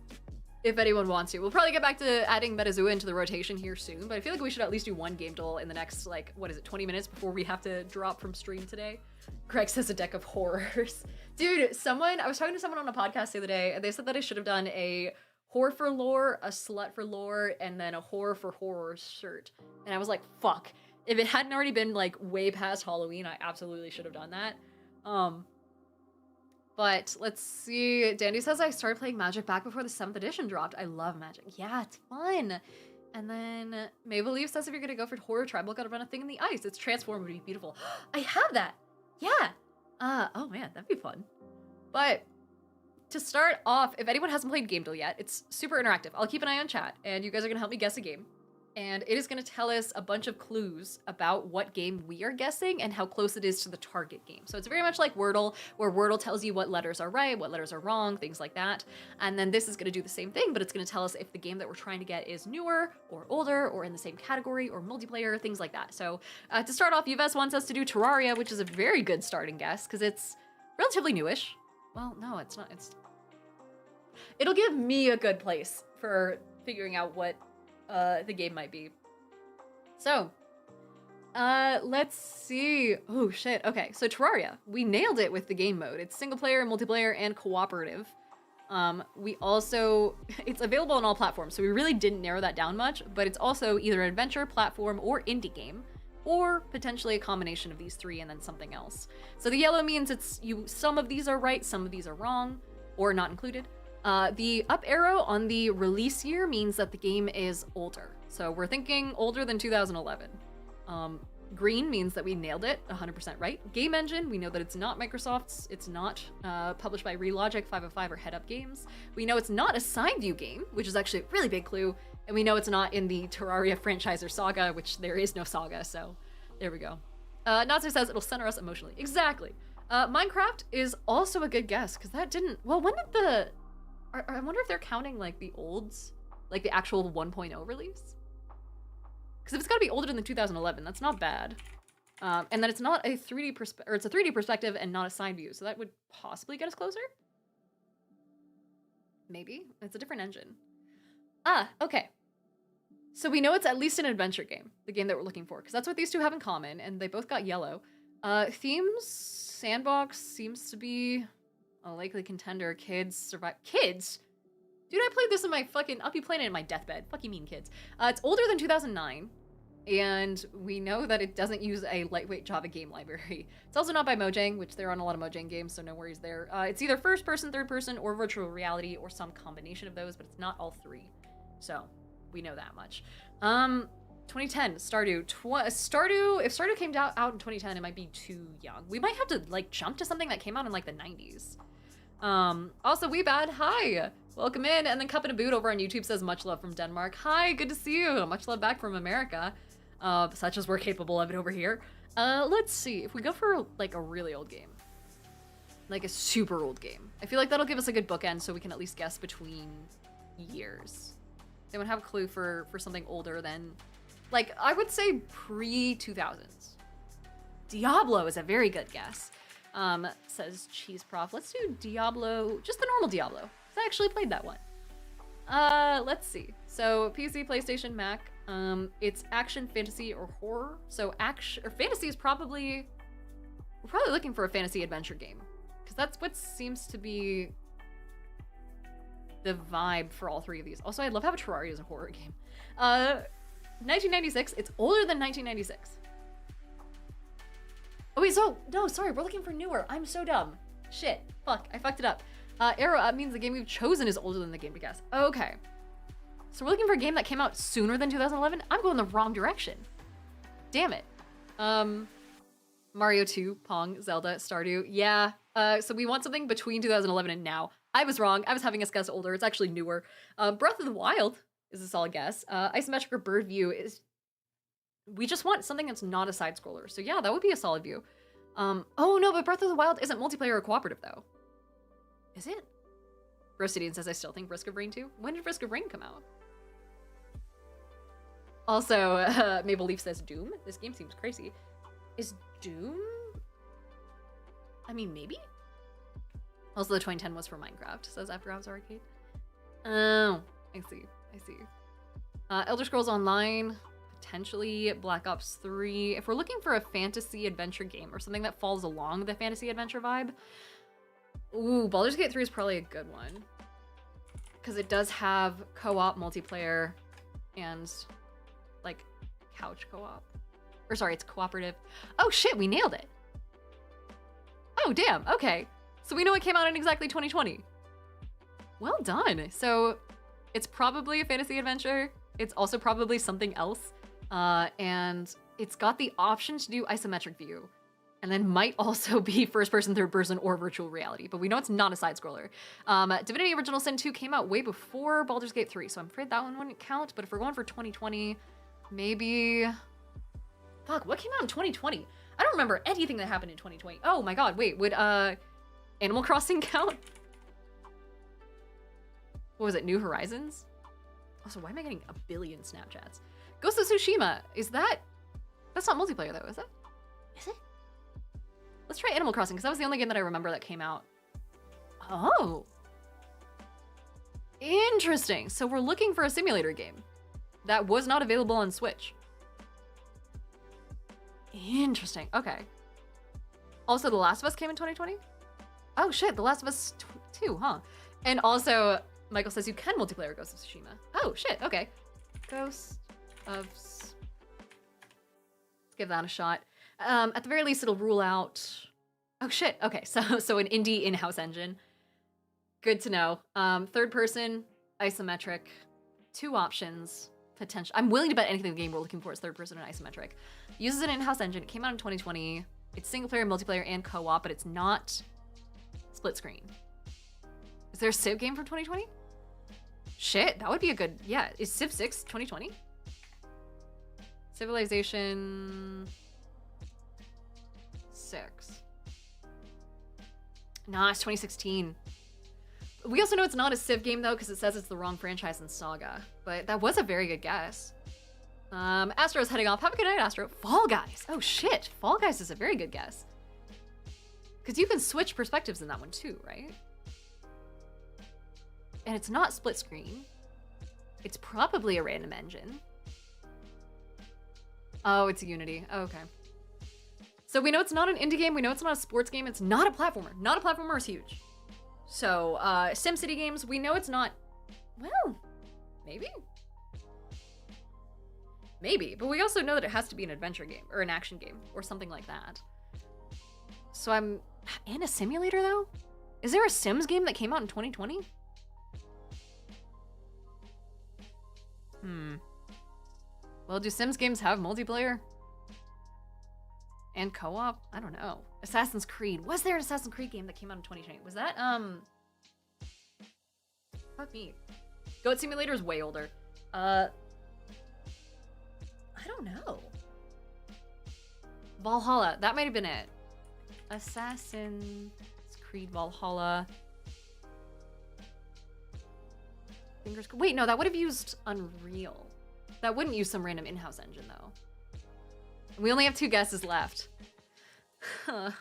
If anyone wants to. We'll probably get back to adding Metazoo into the rotation here soon, but I feel like we should at least do one Game Duel in the next, like, what is it, 20 minutes before we have to drop from stream today? Greg says a deck of horrors. Dude, I was talking to someone on a podcast the other day, and they said that I should have done a whore for lore, a slut for lore, and then a whore for horror shirt. And I was like, fuck. If it hadn't already been, like, way past Halloween, I absolutely should have done that. But let's see. Dandy says I started playing Magic back before the 7th edition dropped. I love Magic. Yeah, it's fun. And then Maple Leaf says if you're gonna go for Horror Tribal, gotta run a thing in the ice. It's transform would be beautiful. I have that. Yeah. Oh man, that'd be fun. But to start off, if anyone hasn't played Game Duel yet, it's super interactive. I'll keep an eye on chat, and you guys are gonna help me guess a game. And it is going to tell us a bunch of clues about what game we are guessing and how close it is to the target game. So it's very much like Wordle, where Wordle tells you what letters are right, what letters are wrong, things like that. And then this is going to do the same thing, but it's going to tell us if the game that we're trying to get is newer or older or in the same category or multiplayer, things like that. So to start off, Yves wants us to do Terraria, which is a very good starting guess because it's relatively newish. Well, no, it's not. It'll give me a good place for figuring out what the game might be. So, let's see. Oh shit, okay, so Terraria. We nailed it with the game mode. It's single player, multiplayer, and cooperative. We also, it's available on all platforms, so we really didn't narrow that down much, but it's also either an adventure, platform, or indie game, or potentially a combination of these three and then something else. So the yellow means some of these are right, some of these are wrong, or not included. The up arrow on the release year means that the game is older. So we're thinking older than 2011. Green means that we nailed it, 100% right. Game Engine, we know that it's not Microsoft's, it's not published by Relogic, 505, or Head Up Games. We know it's not a side view game, which is actually a really big clue. And we know it's not in the Terraria franchise or saga, which there is no saga, so there we go. Natsu says it'll center us emotionally. Exactly. Minecraft is also a good guess, because that didn't, well, when did the, I wonder if they're counting like the olds, like the actual 1.0 release? Because if it's got to be older than 2011, that's not bad. And then it's not a 3D perspective, or it's a 3D perspective and not a side view, so that would possibly get us closer? Maybe? It's a different engine. Okay. So we know it's at least an adventure game, the game that we're looking for, because that's what these two have in common, and they both got yellow. Themes, sandbox seems to be a likely contender. Kids survive. Kids? Dude, I played this in my fucking, I'll be playing it in my deathbed. Fuck you mean, kids. It's older than 2009, and we know that it doesn't use a lightweight Java game library. It's also not by Mojang, which they're on a lot of Mojang games, so no worries there. It's either first person, third person, or virtual reality, or some combination of those, but it's not all three. So, we know that much. 2010, Stardew. Stardew, if Stardew came out in 2010, it might be too young. We might have to like jump to something that came out in like the 90s. Also, Weebad, hi! Welcome in. And then Cup and a Boot over on YouTube says, much love from Denmark. Hi, good to see you. Much love back from America. Such as we're capable of it over here. Let's see, if we go for like a really old game. Like a super old game. I feel like that'll give us a good bookend so we can at least guess between years. They would have a clue for something older than, like, I would say pre-2000s. Diablo is a very good guess. Says Cheese Prof. Let's do Diablo, just the normal Diablo. I actually played that one. Let's see. So PC, PlayStation, Mac. It's action, fantasy, or horror. So action or fantasy is probably, we're probably looking for a fantasy adventure game, because that's what seems to be the vibe for all three of these. Also, I love how Terraria is a horror game. 1996. It's older than 1996. Oh wait, so no, sorry, we're looking for newer. I'm so dumb. Shit, fuck, I fucked it up. Arrow up means the game we've chosen is older than the game to guess. Okay. So we're looking for a game that came out sooner than 2011? I'm going the wrong direction. Damn it. Mario 2, Pong, Zelda, Stardew. Yeah, so we want something between 2011 and now. I was wrong. I was having us guess older. It's actually newer. Breath of the Wild is a solid guess. Isometric or Bird View is... We just want something that's not a side scroller. So yeah, that would be a solid view. Oh no, but Breath of the Wild isn't multiplayer or cooperative though. Is it? Rostidian says, I still think Risk of Rain 2. When did Risk of Rain come out? Also, Maple Leaf says Doom. This game seems crazy. Is Doom? I mean, maybe? Also, the 2010 was for Minecraft, says After Hours Arcade. Oh, I see. I see. Elder Scrolls Online, potentially Black Ops 3. If we're looking for a fantasy adventure game or something that falls along the fantasy adventure vibe, ooh, Baldur's Gate 3 is probably a good one. Because it does have co-op multiplayer and, like, couch co-op. Or sorry, it's cooperative. Oh shit, we nailed it. Oh damn, okay. So we know it came out in exactly 2020. Well done. So it's probably a fantasy adventure. It's also probably something else. And it's got the option to do isometric view. And then might also be first person, third person, or virtual reality. But we know it's not a side scroller. Divinity Original Sin 2 came out way before Baldur's Gate 3. So I'm afraid that one wouldn't count. But if we're going for 2020, maybe... Fuck, what came out in 2020? I don't remember anything that happened in 2020. Oh my god, wait, would Animal Crossing count? What was it, New Horizons? Also, why am I getting a billion Snapchats? Ghost of Tsushima, is that... That's not multiplayer though, is it? Is it? Let's try Animal Crossing, because that was the only game that I remember that came out. Oh. Interesting. So we're looking for a simulator game that was not available on Switch. Interesting. Okay. Also, The Last of Us came in 2020? Oh shit, The Last of Us 2, huh? And also, Michael says you can multiplayer Ghost of Tsushima. Oh shit, okay. Ghost of... Let's give that a shot. At the very least, it'll rule out... Oh shit, okay, so an indie in-house engine. Good to know. Third person, isometric, 2 options, potential. I'm willing to bet anything the game we're looking for is third person and isometric. Uses an in-house engine, it came out in 2020. It's single player, multiplayer, and co-op, but it's not split screen. Is there a Civ game from 2020? Shit, that would be a good, yeah. Is Civ 6 2020? Civilization 6. Nah, it's 2016. We also know it's not a Civ game though, because it says it's the wrong franchise in Saga, but that was a very good guess. Astro's heading off. Have a good night, Astro. Fall Guys. Oh shit, Fall Guys is a very good guess. Because you can switch perspectives in that one too, right? And it's not split screen. It's probably a random engine. Oh, it's Unity. Oh, okay. So we know it's not an indie game. We know it's not a sports game. It's not a platformer. Not a platformer is huge. So, SimCity games, we know it's not... Well, maybe? Maybe, but we also know that it has to be an adventure game, or an action game, or something like that. So I'm... And a simulator, though? Is there a Sims game that came out in 2020? Well, do Sims games have multiplayer? And co-op? I don't know. Assassin's Creed. Was there an Assassin's Creed game that came out in 2020? Was that, fuck me. Goat Simulator is way older. I don't know. Valhalla. That might have been it. Assassin's Creed Valhalla. Fingers. Wait, no, that would have used Unreal. That wouldn't use some random in-house engine, though. We only have 2 guesses left. Huh.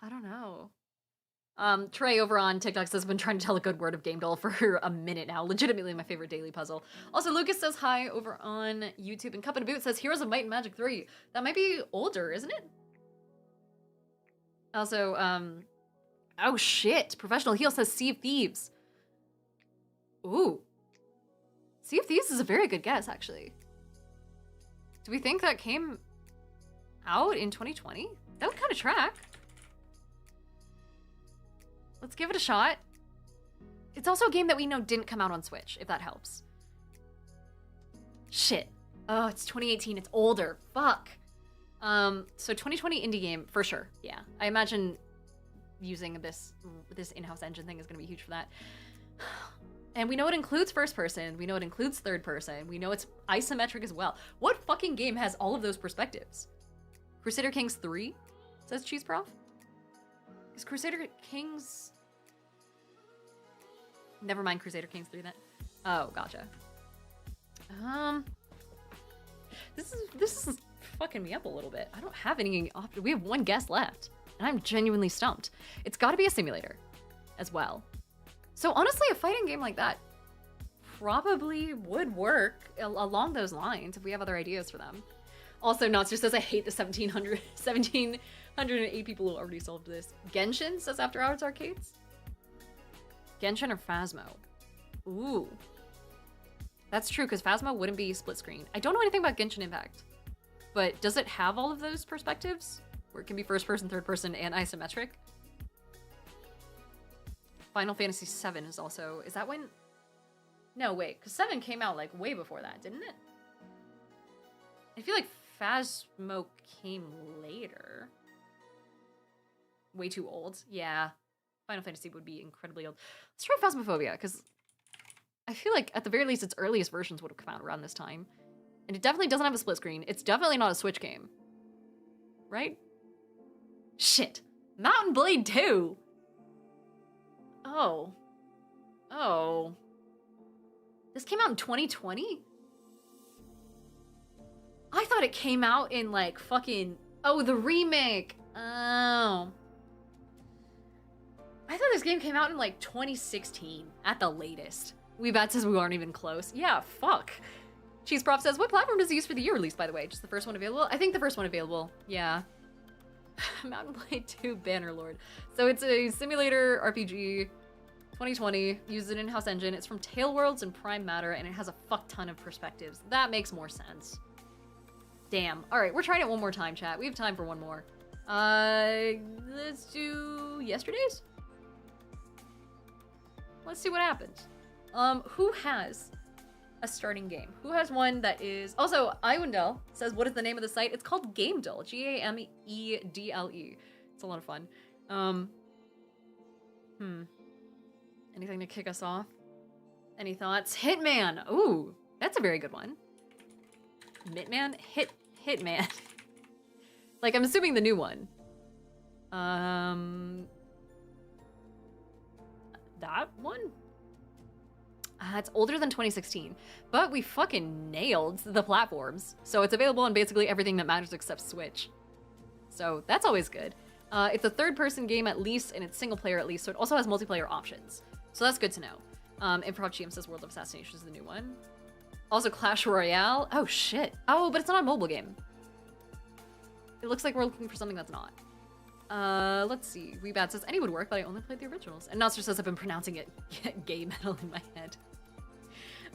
I don't know. Trey over on TikTok says, I've been trying to tell a good word of Game Doll for a minute now. Legitimately my favorite daily puzzle. Also, Lucas says hi over on YouTube. And Cup and a Boot says, Heroes of Might and Magic 3. That might be older, isn't it? Also, oh shit. Professional Heel says Sea of Thieves. Ooh. Sea of Thieves is a very good guess, actually. Do we think that came out in 2020? That would kind of track. Let's give it a shot. It's also a game that we know didn't come out on Switch, if that helps. Shit. Oh, it's 2018. It's older. Fuck. So 2020 indie game, for sure. Yeah. I imagine using this in-house engine thing is going to be huge for that. And we know it includes first person. We know it includes third person. We know it's isometric as well. What fucking game has all of those perspectives? Crusader Kings 3? Says Cheese Prof? Is Crusader Kings... Never mind Crusader Kings 3 then. Oh, gotcha. This is fucking me up a little bit. I don't have any options. We have 1 guess left, and I'm genuinely stumped. It's got to be a simulator as well. So honestly, a fighting game like that probably would work along those lines if we have other ideas for them. Also, Notster says, I hate the 1,708 people who already solved this. Genshin says After Hours Arcades. Genshin or Phasmo? Ooh. That's true, because Phasmo wouldn't be split screen. I don't know anything about Genshin Impact, but does it have all of those perspectives? Where it can be first person, third person, and isometric? Final Fantasy VII is also... Is that when... No, wait, because 7 came out, like, way before that, didn't it? I feel like Phasmo came later. Way too old. Yeah. Final Fantasy would be incredibly old. Let's try Phasmophobia, because I feel like, at the very least, its earliest versions would have come out around this time. And it definitely doesn't have a split screen. It's definitely not a Switch game. Right? Shit. Mountain Blade 2! Oh. Oh. This came out in 2020? I thought it came out in, like, fucking... Oh, the remake! Oh. I thought this game came out in, like, 2016, at the latest. Weebad says we aren't even close. Yeah, fuck. Cheese Prof says, what platform does it use for the year release, by the way? Just the first one available? I think the first one available, yeah. Mountain Blade 2 Bannerlord. So it's a simulator RPG, 2020, uses an in-house engine. It's from Tailworlds and Prime Matter, and it has a fuck ton of perspectives. That makes more sense. Damn. All right, we're trying it one more time, chat. We have time for one more. Let's do yesterday's? Let's see what happens. Who has a starting game? Who has one that is... Also, Iwendell says, what is the name of the site? It's called Gamedle. Gamedle. It's a lot of fun. Anything to kick us off? Any thoughts? Hitman. Ooh, that's a very good one. Hitman? Hitman. Like, I'm assuming the new one. That one? It's older than 2016, but we fucking nailed the platforms. So it's available on basically everything that matters except Switch. So that's always good. It's a third-person game at least, and it's single-player at least, so it also has multiplayer options. So that's good to know. Improv GM says World of Assassination is the new one. Also Clash Royale. Oh, shit. Oh, but it's not a mobile game. It looks like we're looking for something that's not. Let's see. Weebad says, any would work, but I only played the originals. And Nostr says, I've been pronouncing it gay metal in my head.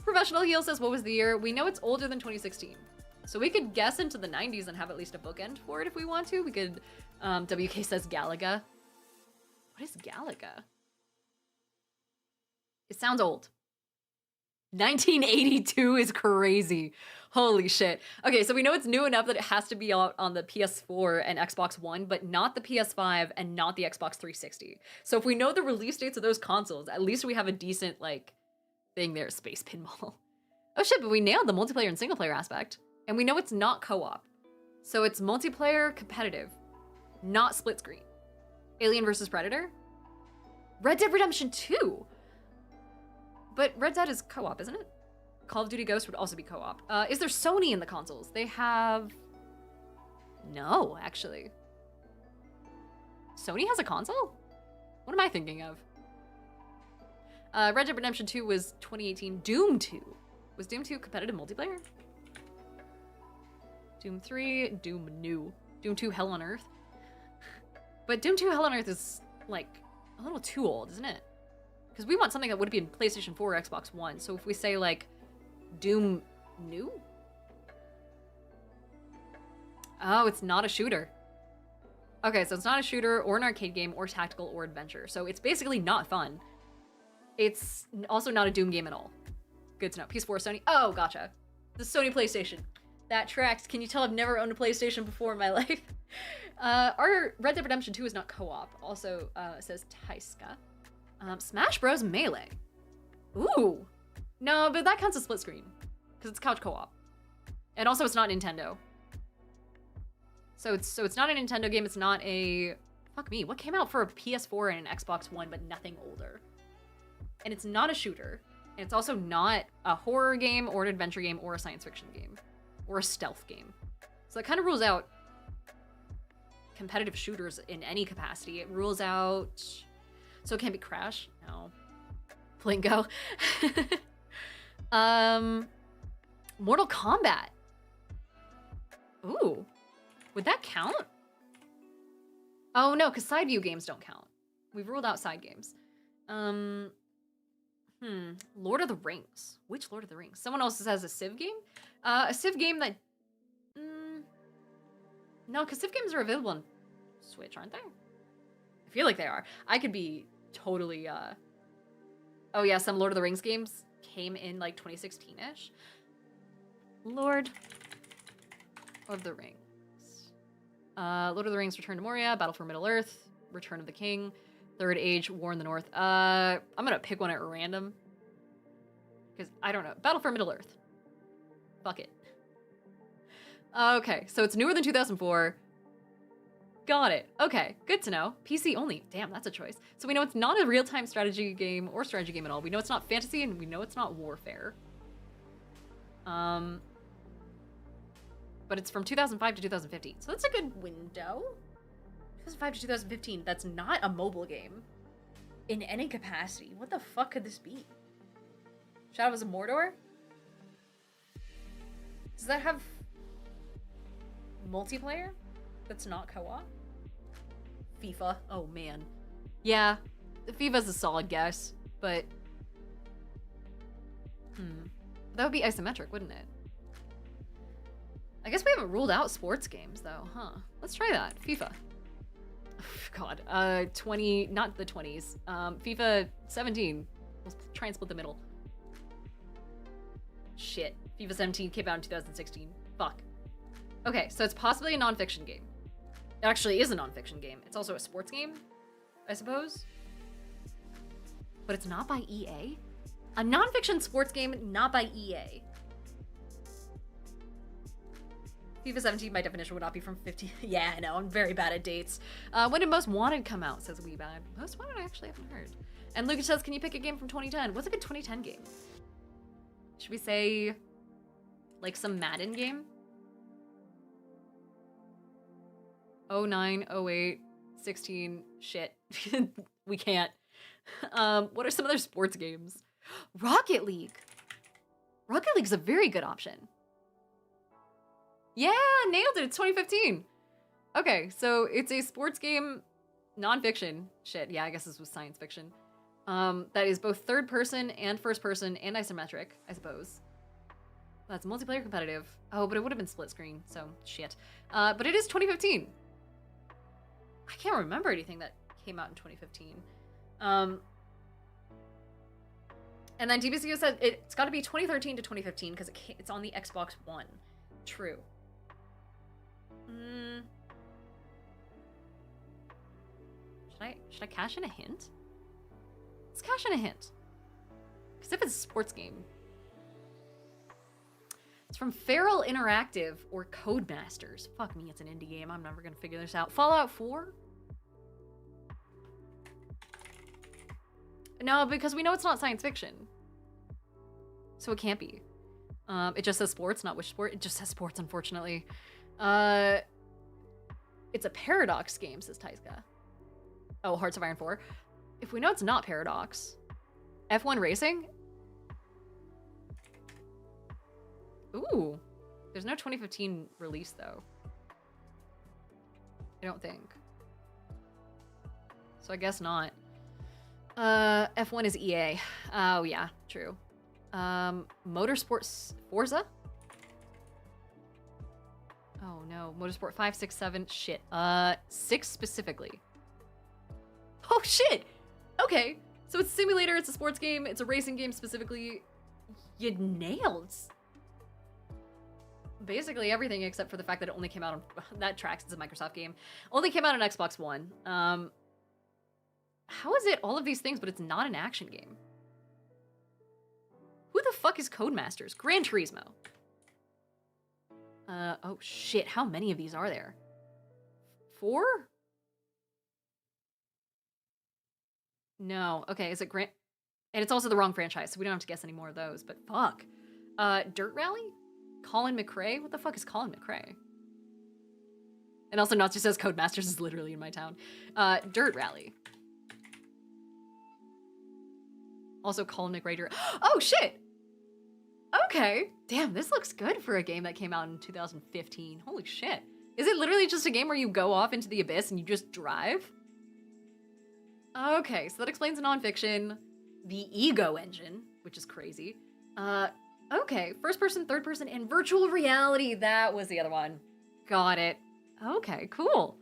Professional Heel says, what was the year? We know it's older than 2016. So we could guess into the 90s and have at least a bookend for it if we want to. We could, WK says Galaga. What is Galaga? It sounds old. 1982 is crazy. Holy shit. Okay, so we know it's new enough that it has to be out on the PS4 and Xbox One, but not the PS5 and not the Xbox 360. So if we know the release dates of those consoles, at least we have a decent, like, thing there, Space Pinball. Oh shit, but we nailed the multiplayer and single player aspect. And we know it's not co-op. So it's multiplayer competitive, not split screen. Alien vs. Predator? Red Dead Redemption 2? But Red Dead is co-op, isn't it? Call of Duty Ghost would also be co-op. Is there Sony in the consoles? They have... No, actually. Sony has a console? What am I thinking of? Red Dead Redemption 2 was 2018. Doom 2. Was Doom 2 competitive multiplayer? Doom 3, Doom New. Doom 2 Hell on Earth. But Doom 2 Hell on Earth is, like, a little too old, isn't it? Because we want something that would be in PlayStation 4 or Xbox One. So if we say, like, Doom New? Oh, it's not a shooter. Okay, so it's not a shooter or an arcade game or tactical or adventure. So it's basically not fun. It's also not a Doom game at all. Good to know. PS4, Sony. Oh, gotcha. The Sony PlayStation. That tracks. Can you tell I've never owned a PlayStation before in my life? Our Red Dead Redemption 2 is not co-op. Also, says Taiska. Smash Bros. Melee. Ooh. No, but that counts as split screen. Because it's couch co-op. And also it's not Nintendo. So it's not a Nintendo game. It's not a... Fuck me. What came out for a PS4 and an Xbox One, but nothing older? And it's not a shooter. And it's also not a horror game or an adventure game or a science fiction game. Or a stealth game. So that kind of rules out competitive shooters in any capacity. It rules out... So it can't be Crash? No. Plinko. Mortal Kombat. Ooh. Would that count? Oh no, because side view games don't count. We've ruled out side games. Lord of the Rings. Which Lord of the Rings? Someone else has a Civ game? A Civ game that... No, because Civ games are available on Switch, aren't they? I feel like they are. I could be totally... Oh yeah, some Lord of the Rings games came in like 2016-ish. Lord of the Rings. Lord of the Rings Return to Moria, Battle for Middle-earth, Return of the King, Third Age, War in the North. I'm gonna pick one at random. Because I don't know. Battle for Middle-earth. Fuck it. Okay, so it's newer than 2004. Got it. Okay, good to know. PC only. Damn, that's a choice. So we know it's not a real-time strategy game or strategy game at all. We know it's not fantasy and we know it's not warfare. But it's from 2005 to 2015. So that's a good window. 2005 to 2015. That's not a mobile game. In any capacity. What the fuck could this be? Shadows of Mordor? Does that have multiplayer? That's not co-op? FIFA. Oh man. Yeah, FIFA's a solid guess, but... That would be isometric, wouldn't it? I guess we haven't ruled out sports games though, huh? Let's try that. FIFA. God, 20, not the 20s. FIFA 17. We'll try and split the middle. Shit. FIFA 17 came out in 2016. Fuck. Okay, so it's possibly a non-fiction game. It actually is a non-fiction game. It's also a sports game, I suppose. But it's not by EA? A non-fiction sports game not by EA. FIFA 17 by definition would not be from 50. Yeah, I know, I'm very bad at dates. When did Most Wanted come out, says Weebad. Most Wanted I actually haven't heard. And Lucas says, can you pick a game from 2010? What's a good 2010 game? Should we say, like some Madden game? 09, 08, 16, shit. We can't. What are some other sports games? Rocket League. Rocket League's a very good option. Yeah, nailed it. It's 2015. Okay, so it's a sports game, non-fiction. Shit, yeah, I guess this was science fiction. That is both third person and first person and isometric, I suppose. That's multiplayer competitive. Oh, but it would have been split screen, so shit. But it is 2015. I can't remember anything that came out in 2015. And then DBCO said it's got to be 2013 to 2015 because it's on the Xbox One. True. Should I cash in a hint? Let's cash in a hint. Because if it's a sports game, it's from Feral Interactive or Codemasters. Fuck me, it's an indie game. I'm never gonna figure this out. Fallout 4? No, because we know it's not science fiction. So it can't be. It just says sports, not which sport. It just says sports, unfortunately. It's a Paradox game, says Taiska. Oh, Hearts of Iron 4. If we know it's not Paradox. F1 Racing? Ooh. There's no 2015 release, though. I don't think. So I guess not. F1 is EA. Oh, yeah, true. Motorsports Forza? Oh, no. Motorsport 5, 6, 7. Shit. 6 specifically. Oh, shit! Okay. So it's a simulator, it's a sports game, it's a racing game specifically. You nailed basically everything except for the fact that it only came out on... That tracks, it's a Microsoft game. Only came out on Xbox One. How is it all of these things, but it's not an action game? Who the fuck is Codemasters? Gran Turismo. Oh shit, how many of these are there? 4? No, okay, is it Gran... And it's also the wrong franchise, so we don't have to guess any more of those, but fuck. Dirt Rally? Colin McRae? What the fuck is Colin McRae? And also Natsu says Codemasters is literally in my town. Dirt Rally. Also Colin McRae Dirt... Oh shit! Okay. Damn, this looks good for a game that came out in 2015. Holy shit. Is it literally just a game where you go off into the abyss and you just drive? Okay, so that explains the nonfiction. The Ego Engine, which is crazy. Okay, first person, third person, and virtual reality. That was the other one. Got it. Okay, cool.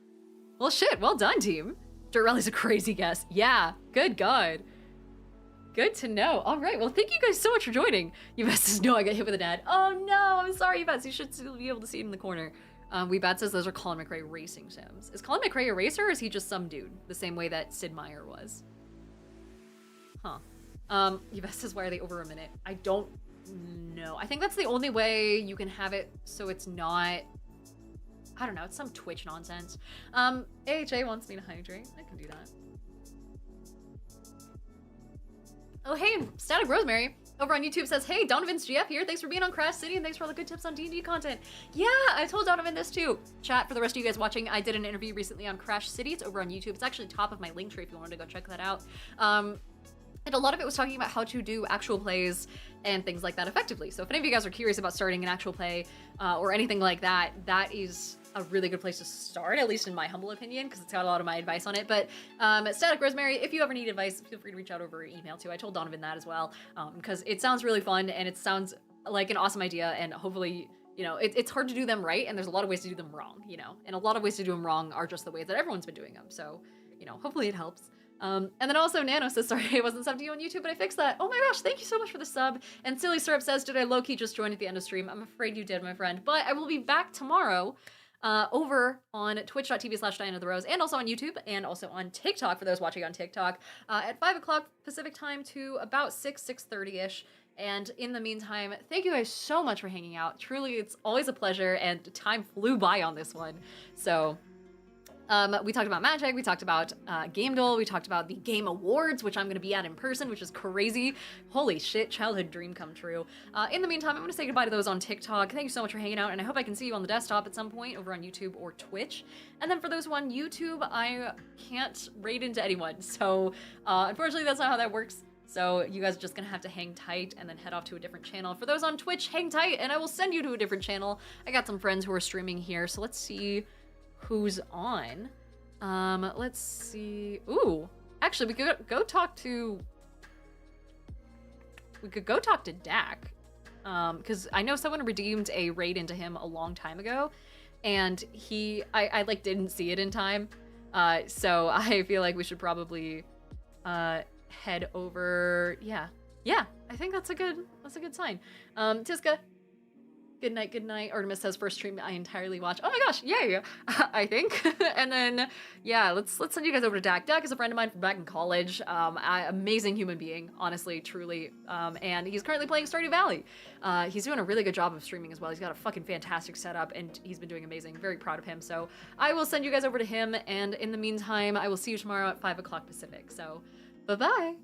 Well, shit, well done, team. Dirt Rally's a crazy guess. Yeah, good God. Good to know. All right, well, thank you guys so much for joining. Yvette says, no, I got hit with an ad. Oh, no, I'm sorry, Yvette. You should still be able to see it in the corner. Weebad says those are Colin McRae racing sims. Is Colin McRae a racer, or is he just some dude? The same way that Sid Meier was. Huh. Yvette says, why are they over a minute? I don't know. I think that's the only way you can have it so it's not... I don't know, it's some Twitch nonsense. AHA wants me to hydrate. I can do that. Oh, hey, Static Rosemary over on YouTube says, hey, Donovan's GF here. Thanks for being on Crash City and thanks for all the good tips on D&D content. Yeah, I told Donovan this too. Chat, for the rest of you guys watching, I did an interview recently on Crash City. It's over on YouTube. It's actually top of my link tree if you wanted to go check that out. And a lot of it was talking about how to do actual plays and things like that effectively. So if any of you guys are curious about starting an actual play or anything like that, that is a really good place to start, at least in my humble opinion, because it's got a lot of my advice on it. But Static Rosemary, if you ever need advice, feel free to reach out over email too. I told Donovan that as well, because it sounds really fun and it sounds like an awesome idea, and hopefully, you know, it's hard to do them right, and there's a lot of ways to do them wrong, you know, and a lot of ways to do them wrong are just the ways that everyone's been doing them. So, you know, hopefully it helps. And then also Nano says, sorry, I wasn't subbed to you on YouTube, but I fixed that. Oh my gosh, thank you so much for the sub. And Silly Syrup says, did I low-key just join at the end of stream? I'm afraid you did, my friend. But I will be back tomorrow over on twitch.tv/DianaTheRose and also on YouTube and also on TikTok for those watching on TikTok at 5 o'clock Pacific time to about 6:30-ish. And in the meantime, thank you guys so much for hanging out. Truly, it's always a pleasure, and time flew by on this one. So... we talked about Magic, we talked about Game Duel, we talked about the Game Awards, which I'm going to be at in person, which is crazy. Holy shit, childhood dream come true. In the meantime, I'm going to say goodbye to those on TikTok. Thank you so much for hanging out, and I hope I can see you on the desktop at some point over on YouTube or Twitch. And then for those who on YouTube, I can't raid into anyone, so unfortunately that's not how that works. So you guys are just going to have to hang tight and then head off to a different channel. For those on Twitch, hang tight, and I will send you to a different channel. I got some friends who are streaming here, so let's see who's on. Let's see. Ooh, actually, we could go talk to Dak, because I know someone redeemed a raid into him a long time ago, and I like didn't see it in time, so I feel like we should probably head over. Yeah, I I think that's a good sign. Tiska, good night, good night. Artemis says first stream I entirely watch. Oh my gosh, yay! I think. And then yeah, let's send you guys over to Dak. Dak is a friend of mine from back in college. Amazing human being, honestly, truly. And he's currently playing Stardew Valley. He's doing a really good job of streaming as well. He's got a fucking fantastic setup, and he's been doing amazing. Very proud of him. So I will send you guys over to him, and in the meantime, I will see you tomorrow at 5 o'clock Pacific. So bye bye.